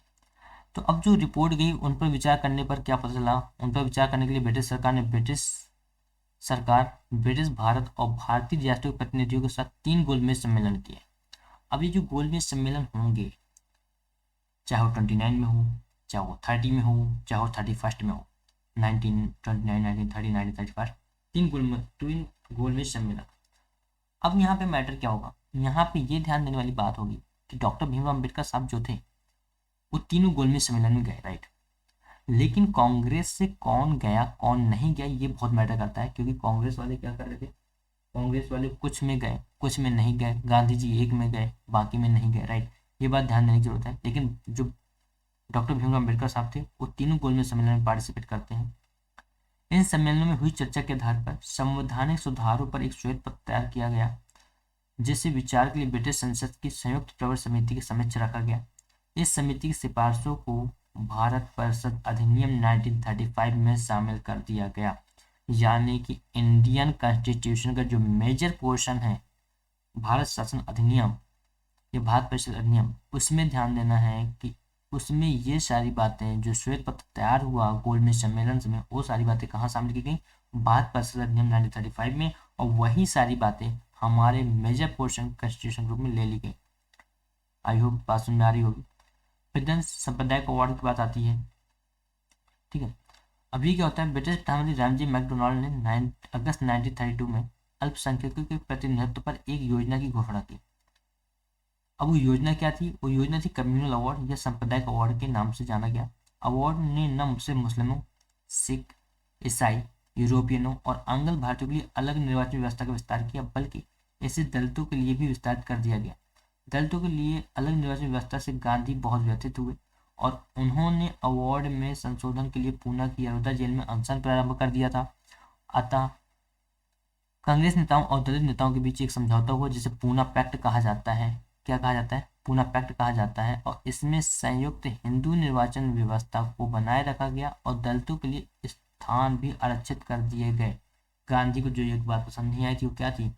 तो अब जो रिपोर्ट गई उन पर विचार करने पर क्या पता चला? उन पर विचार करने के लिए ब्रिटिश भारत और भारतीय रियासतों के प्रतिनिधियों के साथ 3 गोलमेज सम्मेलन किए। अब ये जो गोलमेज सम्मेलन होंगे, चाहे वो 29 में हो, चाहे वो 30 में हो, चाहे वो 31 में हो, 1929, 1930, 1931, 3 गोलमेज सम्मेलन। अब यहाँ पे मैटर क्या होगा? यहाँ पे ये ध्यान देने वाली बात होगी कि डॉक्टर भीमराव अम्बेडकर साहब जो थे वो तीनों गोलमेज सम्मेलन में गए, राइट। लेकिन कांग्रेस से कौन गया कौन नहीं गया ये बहुत मैटर करता है, क्योंकि कांग्रेस वाले क्या कर रहे थे? कांग्रेस वाले कुछ में गए, कुछ में नहीं गए। गांधी जी एक में गए, बाकी में नहीं गए, राइट। ये बात ध्यान देने की जरूरत है। लेकिन जो डॉक्टर भीमराव अम्बेडकर साहब थे वो तीनों गोलमेज सम्मेलन में पार्टिसिपेट करते हैं। इन सम्मेलनों में हुई चर्चा के आधार पर संवैधानिक सुधारों पर एक श्वेत पत्र तैयार किया गया, जिसे विचार के लिए ब्रिटिश संसद की संयुक्त प्रवर समिति के समक्ष रखा गया। इस समिति की सिफारिशों को भारत परिषद अधिनियम 1935 में शामिल कर दिया गया। यानी कि इंडियन कॉन्स्टिट्यूशन का जो मेजर पोर्शन है भारत शासन अधिनियम या भारत परिषद अधिनियम, उसमें ध्यान देना है कि उसमें ये सारी बातें जो श्वेत पत्र तैयार हुआ गोलमेज सम्मेलन में, वो सारी बातें कहाँ शामिल की गई? भारत परिषद अधिनियम 1935 में। और वही सारी बातें हमारे मेजर पोर्शन कॉन्स्टिट्यूशन ग्रुप में ले ली गई। आई होप बात समझ में आ रही होगी। फिर देन सांप्रदायिक अवार्ड की बात आती है। ठीक है। अभी क्या होता है, ब्रिटिश प्रधानमंत्री रामजी मैकडोनाल्ड ने 9 अगस्त 1932 में अल्पसंख्यकों के प्रतिनिधित्व पर एक योजना की घोषणा की। अब वो योजना क्या थी? वो योजना थी कम्युनल अवार्ड या सांप्रदायिक अवार्ड के नाम से जाना गया। अवार्ड ने न सिर्फ मुस्लिमों, सिख, ईसाई, यूरोपियनों और आंग्ल भारतीयों के लिए अलग निर्वाचन व्यवस्था का विस्तार किया, बल्कि इसे दलितों के लिए भी विस्तारित कर दिया गया। दलितों के लिए अलग निर्वाचन व्यवस्था से गांधी बहुत व्यथित हुए और उन्होंने अवार्ड में संशोधन के लिए पूना की यरोदा जेल में अनशन प्रारंभ कर दिया था। अतः कांग्रेस नेताओं और दलित नेताओं के बीच एक समझौता हुआ जिसे पूना पैक्ट कहा जाता है। क्या कहा जाता है? पूना पैक्ट कहा जाता है। और इसमें संयुक्त हिंदू निर्वाचन व्यवस्था को बनाए रखा गया और दलितों के लिए स्थान भी आरक्षित कर दिए गए। गांधी को जो एक बात पसंद नहीं आई थी वो क्या थी?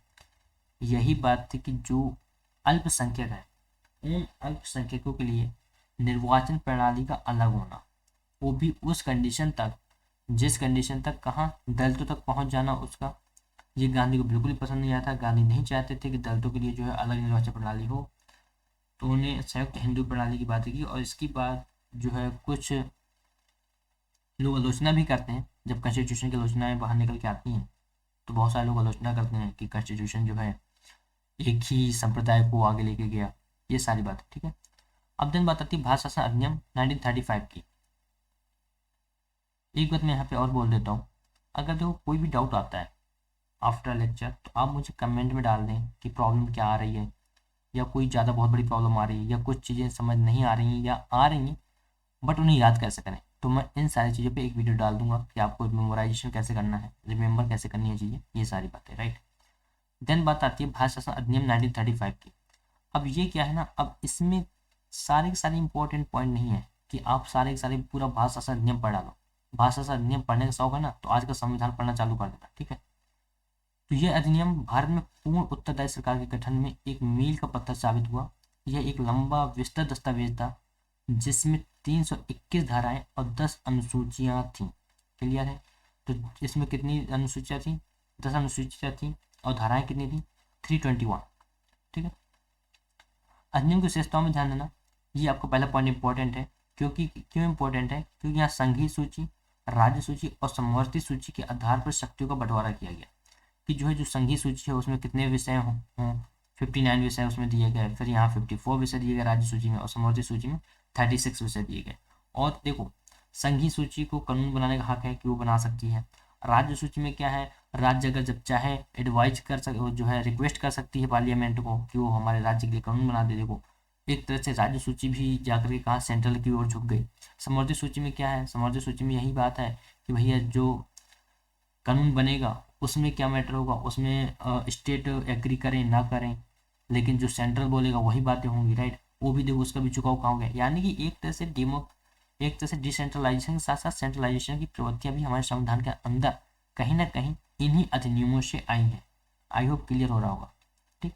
यही बात थी कि जो अल्पसंख्यक है उन अल्पसंख्यकों के लिए निर्वाचन प्रणाली का अलग होना, वो भी उस कंडीशन तक जिस कंडीशन तक कहाँ दलितों तक पहुंच जाना उसका, ये गांधी को बिल्कुल ही पसंद नहीं आया था। गांधी नहीं चाहते थे कि दलितों के लिए जो है अलग निर्वाचन प्रणाली हो, तो उन्होंने संयुक्त हिंदू प्रणाली की बात की। और इसकी बात जो है कुछ लोग आलोचना भी करते हैं। जब कॉन्स्टिट्यूशन की आलोचनाएं बाहर निकल के आती हैं तो बहुत सारे लोग आलोचना करते हैं कि कॉन्स्टिट्यूशन जो है एक ही संप्रदाय को आगे लेके गया, ये सारी बात। ठीक है। अब दिन बात आती है भारत शासन अधिनियम 1935 की। एक बात मैं यहाँ पे और बोल देता हूँ, अगर देखो कोई भी डाउट आता है आफ्टर लेक्चर तो आप मुझे कमेंट में डाल दें कि प्रॉब्लम क्या आ रही है, या कोई ज़्यादा बहुत बड़ी प्रॉब्लम आ रही है, या कुछ चीज़ें समझ नहीं आ रही हैं या आ रही हैं बट उन्हें याद कैसे करें, तो मैं इन सारी चीज़ों पे एक वीडियो डाल दूंगा कि आपको मेमोराइजेशन कैसे करना है, रिमेंबर कैसे करनी है चीज़ें, ये सारी बातें, राइट। देन बात आती है भारत शासन अधिनियम 1935 की। अब ये क्या है ना, अब इसमें सारे के सारे इंपॉर्टेंट पॉइंट नहीं है कि आप सारे के सारे पूरा भारत शासन अधिनियम पढ़ डालो। भारत शासन अधिनियम पढ़ने का शौक है ना, तो आज का संविधान पढ़ना चालू कर देना, ठीक है। तो यह अधिनियम भारत में पूर्ण उत्तरदायी सरकार के गठन में एक मील का पत्थर साबित हुआ। यह एक लंबा विस्तृत दस्तावेज था जिसमें 321 धाराएं और 10 अनुसूचियां थीं। क्लियर है? तो इसमें कितनी अनुसूचियां थीं? 10 अनुसूचियां थीं। और धाराएं कितनी थीं? 321। ठीक है। अधिनियम की विशेषताओं में ध्यान देना, ये आपका पहला पॉइंट इंपॉर्टेंट है। क्यों इंपॉर्टेंट है? क्योंकि यहाँ संघीय सूची, राज्य सूची और समवर्ती सूची के आधार पर शक्तियों का बंटवारा किया गया कि जो है जो संघीय सूची है उसमें कितने विषय हों, 59 विषय उसमें दिए गए, फिर यहाँ 54 विषय दिए गए राज्य सूची में, और समवर्ती सूची में 36 विषय दिए गए। और देखो, संघीय सूची को कानून बनाने का हक है कि वो बना सकती है। राज्य सूची में क्या है, राज्य अगर जब चाहे एडवाइज कर सक जो है रिक्वेस्ट कर सकती है पार्लियामेंट को कि वो हमारे राज्य के लिए कानून बना दे। देखो, एक तरह से राज्य सूची भी जाकर के कहाँ सेंट्रल की ओर झुक गई। समवर्ती सूची में क्या है, समवर्ती सूची में यही बात है कि भैया जो कानून बनेगा उसमें क्या मैटर होगा, उसमें स्टेट एग्री करें ना करें, लेकिन जो सेंट्रल बोलेगा वही बातें होंगी, राइट। वो भी देखो उसका भी झुकाव कहाँ हो गया, यानी कि एक तरह से डिसेंट्रलाइजेशन के साथ साथ सेंट्रलाइजेशन की प्रवृत्तियां भी हमारे संविधान के अंदर कहीं ना कहीं इन्हीं अधिनियमों से आई हैं। आई होप क्लियर हो रहा होगा, ठीक।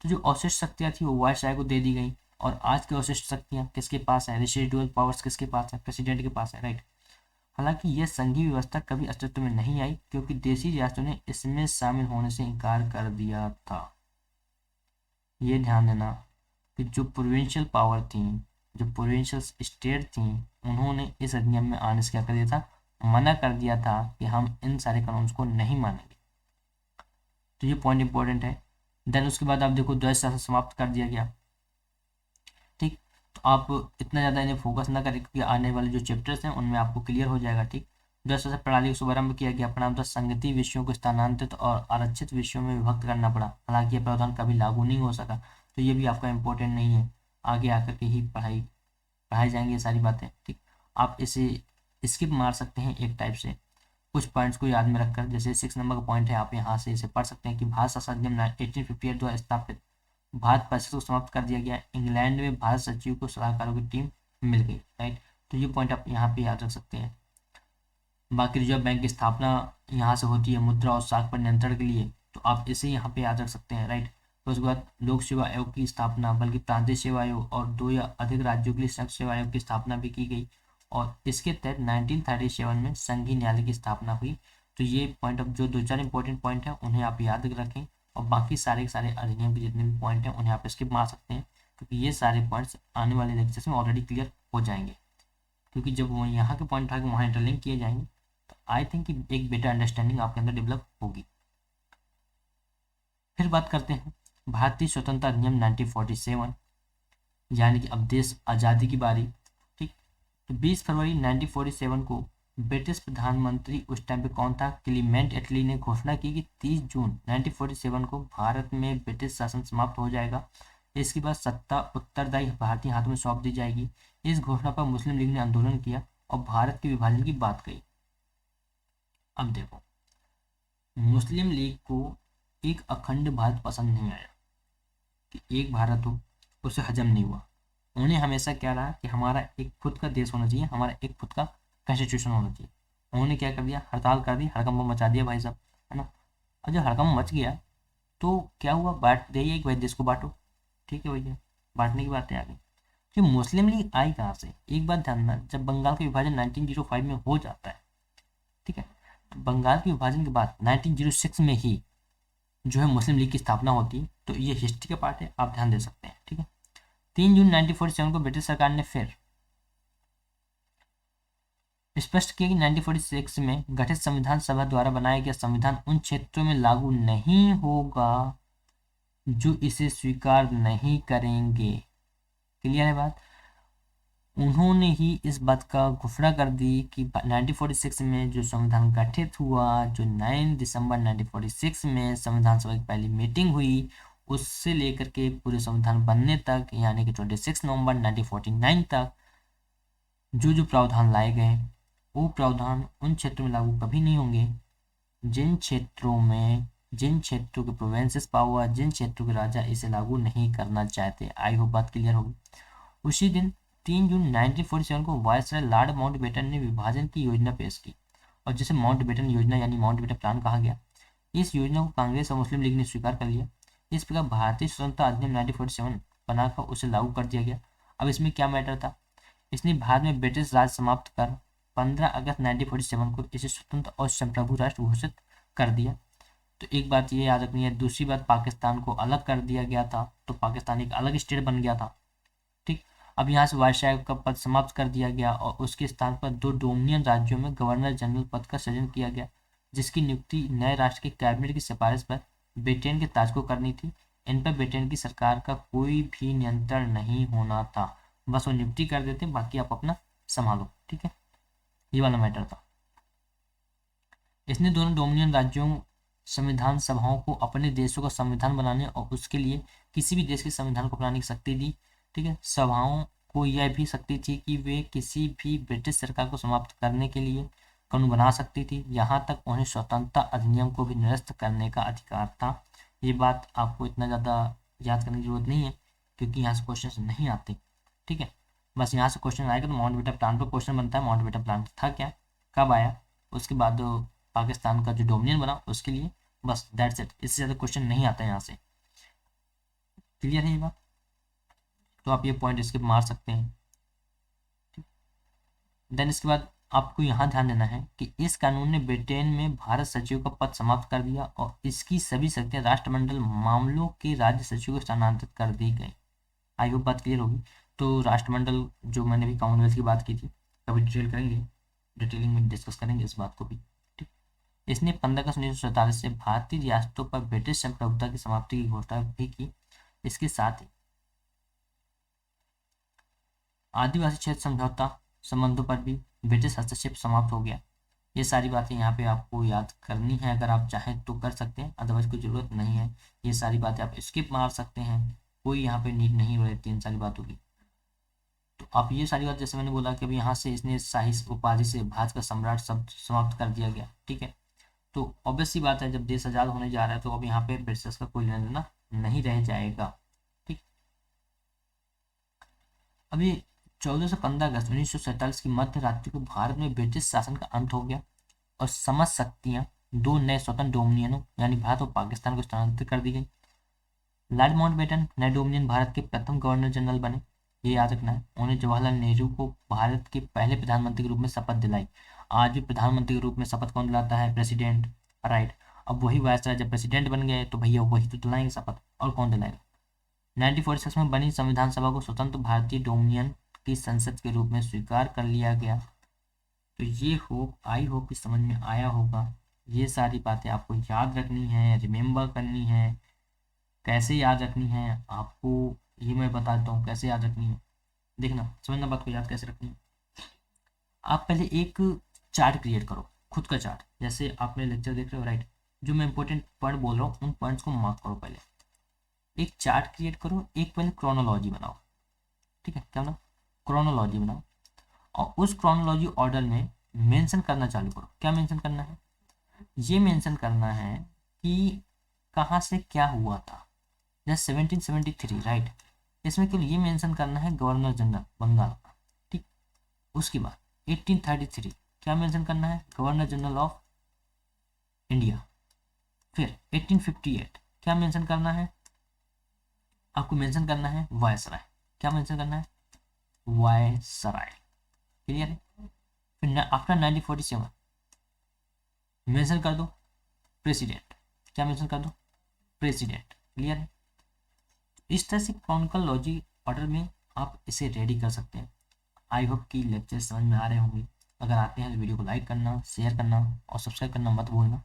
तो जो अवशिष्ट शक्तियाँ थी वो वायसराय को दे दी गई, और आज की अवशिष्ट शक्तियाँ किसके पास है, रेसिडुअल पावर्स किसके पास है, प्रेसिडेंट के पास है, राइट। हालांकि यह संघीय व्यवस्था कभी अस्तित्व में नहीं आई क्योंकि देशी रियासतों ने इसमें शामिल होने से इनकार कर दिया था। ये ध्यान देना कि जो प्रोविंशियल पावर थी, जो प्रोविंशियल स्टेट थी, उन्होंने इस अधिनियम में आने से क्या कर दिया था, मना कर दिया था कि हम इन सारे कानून को नहीं मानेंगे। तो ये पॉइंट इंपॉर्टेंट है। देन उसके बाद आप देखो द्वैध शासन समाप्त कर दिया गया, ठीक। तो आप इतना ज़्यादा इन्हें फोकस ना करें क्योंकि आने वाले जो चैप्टर्स हैं उनमें आपको क्लियर हो जाएगा, ठीक। द्वैध शासन प्रणाली का शुभारंभ किया गया, परिणामतः संगति विषयों को स्थानांतरित और आरक्षित विषयों में विभक्त करना पड़ा। हालांकि यह प्रावधान कभी लागू नहीं हो सका, तो ये भी आपका इंपॉर्टेंट नहीं है, आगे आकर के ही पढ़ाई जाएंगी ये सारी बातें, ठीक। आप इसे स्किप मार सकते हैं एक टाइप से, कुछ पॉइंट्स को याद में रखकर। जैसे 6 नंबर का पॉइंट है, आप यहाँ से इसे पढ़ सकते हैं कि भारत शासन अधिनियम 1858 द्वारा स्थापित भारत परिषद को समाप्त कर दिया गया। इंग्लैंड में भारत सचिव को सलाहकारों की टीम मिल गई, राइट। तो ये पॉइंट आप यहाँ पे याद रख सकते हैं। बाकी रिजर्व बैंक की स्थापना यहाँ से होती है मुद्रा और साख पर नियंत्रण के लिए, तो आप इसे यहाँ पे याद रख सकते हैं, राइट। तो उसके बाद लोक सेवा आयोग की स्थापना, बल्कि प्रांतीय सेवा आयोग और 2 या अधिक राज्यों के लिए संयुक्त सेवा आयोग की स्थापना भी की गई, और इसके तहत 1937 में संघीय न्यायालय की स्थापना हुई। तो ये पॉइंट अब जो 2-4 इंपॉर्टेंट पॉइंट हैं उन्हें आप याद रखें, और बाकी सारे के सारे अधिनियम के जितने भी पॉइंट हैं उन्हें आप स्किप मार सकते हैं क्योंकि ये सारे पॉइंट्स आने वाले लेक्चर्स में ऑलरेडी क्लियर हो जाएंगे, क्योंकि जब वो यहाँ के पॉइंट आगे वहाँ इंटरलिंक किए जाएंगे तो आई थिंक कि एक बेटर अंडरस्टैंडिंग आपके अंदर डेवलप होगी। फिर बात करते हैं भारतीय स्वतंत्रता अधिनियम 1947, यानी कि अब देश आज़ादी की बारी, ठीक। तो 20 फरवरी 1947 को ब्रिटिश प्रधानमंत्री उस टाइम पे कौन था, क्लीमेंट एटली ने घोषणा की कि 30 जून 1947 को भारत में ब्रिटिश शासन समाप्त हो जाएगा। इसके बाद सत्ता उत्तरदायी भारतीय हाथों में सौंप दी जाएगी। इस घोषणा पर मुस्लिम लीग ने आंदोलन किया और भारत के विभाजन की बात कही। अब देखो, मुस्लिम लीग को एक अखंड भारत पसंद नहीं आया कि एक भारत हो, उसे हजम नहीं हुआ। उन्हें हमेशा क्या रहा कि हमारा एक खुद का देश होना चाहिए, हमारा एक खुद का कॉन्स्टिट्यूशन होना चाहिए। उन्होंने क्या कर दिया, हड़ताल कर दी, हड़कंप मचा दिया भाई साहब, है ना। और जब हड़कंप मच गया तो क्या हुआ, बांट दिया कि भाई देश को बांटो, ठीक है भैया, बांटने की बातें आ गई। कि मुस्लिम लीग आई कहाँ से, एक बात ध्यान रखना, जब बंगाल का विभाजन 1905 में हो जाता है, ठीक है, तो बंगाल के विभाजन के बाद 1906 में ही जो है मुस्लिम लीग की स्थापना होती है। तो ये हिस्ट्री का पार्ट है, आप ध्यान दे सकते हैं, ठीक है। 3 जून 1947 को ब्रिटिश सरकार ने फिर स्पष्ट किया कि 1946 में गठित संविधान सभा द्वारा बनाया गया संविधान उन क्षेत्रों में लागू नहीं होगा जो इसे स्वीकार नहीं करेंगे। क्लियर है बात। उन्होंने ही इस बात का घोषणा कर दी कि 1946 में जो संविधान गठित हुआ, जो 9 दिसंबर 1946 में संविधान सभा की पहली मीटिंग हुई, उससे लेकर के पूरे संविधान बनने तक, यानी कि 26 नवंबर 1949 तक जो जो प्रावधान लाए गए, वो प्रावधान उन क्षेत्रों में लागू कभी नहीं होंगे जिन क्षेत्रों के प्रोविंसेस पावर, जिन क्षेत्रों के राजा इसे लागू नहीं करना चाहते। आई होप बात क्लियर होगी। उसी दिन 3 जून 1947 को वायसराय लॉर्ड माउंटबेटन ने विभाजन की योजना पेश की, और जिसे माउंटबेटन योजना यानी माउंटबेटन प्लान कहा गया। इस योजना को कांग्रेस और मुस्लिम लीग ने स्वीकार कर लिया। इस प्रकार भारतीय स्वतंत्रता अधिनियम 1947 बनाकर उसे लागू कर दिया गया। अब इसमें क्या मैटर था, इसने भारत में ब्रिटिश राज समाप्त कर 15 अगस्त 1947 को इसे स्वतंत्र और संप्रभु राष्ट्र घोषित कर दिया। तो एक बात ये याद रखनी है। दूसरी बात, पाकिस्तान को अलग कर दिया गया था, तो पाकिस्तान एक अलग स्टेट बन गया था। ठीक, अब यहाँ से वायसराय का पद समाप्त कर दिया गया और उसके स्थान पर 2 डोमिनियन राज्यों में गवर्नर जनरल पद का सृजन किया गया, जिसकी नियुक्ति नए राष्ट्र की कैबिनेट की सिफारिश पर ब्रिटेन के ताज को करनी थी। इन पर ब्रिटेन की सरकार का कोई भी नियंत्रण नहीं होना था, बस वो नियुक्ति कर देते, बाकी आप अपना संभालो। ठीक है, ये वाला मैटर था। इसने दोनों डोमिनियन राज्यों संविधान सभाओं को अपने देशों का संविधान बनाने और उसके लिए किसी भी देश के संविधान को अपनाने की शक्ति दी। ठीक है, सभाओं को यह भी शक्ति थी कि वे किसी भी ब्रिटिश सरकार को समाप्त करने के लिए कानून बना सकती थी। यहाँ तक उन्हें स्वतंत्रता अधिनियम को भी निरस्त करने का अधिकार था। ये बात आपको इतना ज़्यादा याद करने की जरूरत नहीं है, क्योंकि यहाँ से क्वेश्चन नहीं आते। ठीक है, बस यहाँ से क्वेश्चन आएगा तो माउंटबेटन प्लान पर क्वेश्चन बनता है। माउंटबेटन प्लान था क्या, कब आया, उसके बाद पाकिस्तान का जो डोमिनियन बना उसके लिए, बस दैट्स इट। इससे ज़्यादा क्वेश्चन नहीं आता है यहाँ से। क्लियर है ये बात, तो आप ये पॉइंट स्किप मार सकते हैं। देन इसके बाद आपको यहाँ ध्यान देना है कि इस कानून ने ब्रिटेन में भारत सचिव का पद समाप्त कर दिया और इसकी सभी शक्तियाँ राष्ट्रमंडल मामलों के राज्य सचिव को स्थानांतरित कर दी गई। आई होप बात क्लियर होगी। तो राष्ट्रमंडल, जो मैंने भी कॉमनवेल्थ की बात की थी, कभी डिटेल करेंगे, डिटेलिंग में डिस्कस करेंगे इस बात को भी। ठीक, इसने 15 अगस्त 1947 से भारतीय रियासतों पर ब्रिटिश संप्रभुता की समाप्ति की घोषणा भी की। इसके साथ ही आदिवासी क्षेत्र समझौता संबंधों पर भी ब्रिटिश हस्तक्षेप समाप्त हो गया। ये सारी बातें यहाँ पे आपको याद करनी है, अगर आप चाहें तो कर सकते हैं, अदरवाइज कोई ज़रूरत नहीं है। ये सारी बातें आप स्किप मार सकते हैं, कोई यहाँ पे नीड नहीं रहती इन सारी बातों की। तो आप ये सारी बात, जैसे मैंने बोला कि अभी यहाँ से इसने शाही उपाधि से भारत का सम्राट शब्द समाप्त कर दिया गया। ठीक है, तो ऑब्वियस सी बात है, जब देश आज़ाद होने जा रहा है तो अब यहाँ पे ब्रिटिश का कोई लेना देना नहीं रह जाएगा। ठीक, अभी 14 से 15 अगस्त 1947 की मध्य रात्रि को भारत में ब्रिटिश शासन का अंत हो गया और समस्त शक्तियां 2 नए स्वतंत्र डोमिनियनों यानी भारत और पाकिस्तान को स्थानांतरित कर दी गई। लॉर्ड माउंटबेटन नए डोमिनियन भारत के प्रथम गवर्नर जनरल बने। ये याद रखना है, उन्हें जवाहरलाल नेहरू को भारत के पहले प्रधानमंत्री के रूप में शपथ दिलाई। आज भी प्रधानमंत्री के रूप में शपथ कौन दिलाता है, प्रेसिडेंट, राइट। अब वही वायसराय जब प्रेसिडेंट बन गए तो भैया वही तो दिलाएंगे शपथ, और कौन दिलाएगा। 1946 में बनी संविधान सभा को स्वतंत्र भारतीय डोमिनियन की संसद के रूप में स्वीकार कर लिया गया। तो ये आई होप कि समझ में आया होगा। ये सारी बातें आपको याद रखनी है, रिमेम्बर करनी है। कैसे याद रखनी है आपको, ये मैं बता देता हूँ कैसे याद रखनी है। देखना, समझना बात को, याद कैसे रखनी है। आप पहले एक चार्ट क्रिएट करो, खुद का चार्ट, जैसे आप मेरे लेक्चर देख रहे हो, राइट। जो मैं इंपॉर्टेंट पॉइंट बोल रहा हूँ उन पॉइंट्स को मार्क करो। पहले एक चार्ट क्रिएट करो, एक पहले क्रोनोलॉजी बनाओ। ठीक है, क्या बनाओ, क्रोनोलॉजी बनाओ, और उस क्रोनोलॉजी ऑर्डर में मेंशन करना चालू करो। क्या मेंशन करना है, ये मेंशन करना है कि कहाँ से क्या हुआ था। जैसे 1773, राइट, इसमें केवल ये मेंशन करना है गवर्नर जनरल बंगाल का। ठीक, उसके बाद 1833 क्या मेंशन करना है, गवर्नर जनरल ऑफ इंडिया। फिर 1858 क्या मेंशन करना है, आपको मेंशन करना है वायसराय। क्या मेंशन करना है, वायसराय। क्लियर है। फिर आफ्टर 1947 मेंशन कर दो प्रेसिडेंट। क्या मेंशन कर दो, प्रेसिडेंट। क्लियर है। इस तरह से क्रोनोलॉजी ऑर्डर में आप इसे रेडी कर सकते हैं। आई होप कि लेक्चर समझ में आ रहे होंगे। अगर आते हैं तो वीडियो को लाइक करना, शेयर करना और सब्सक्राइब करना मत भूलना।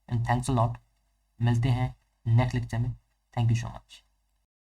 And thanks a lot. मिलते हैं नेक्स्ट लेक्चर में। Thank you so much.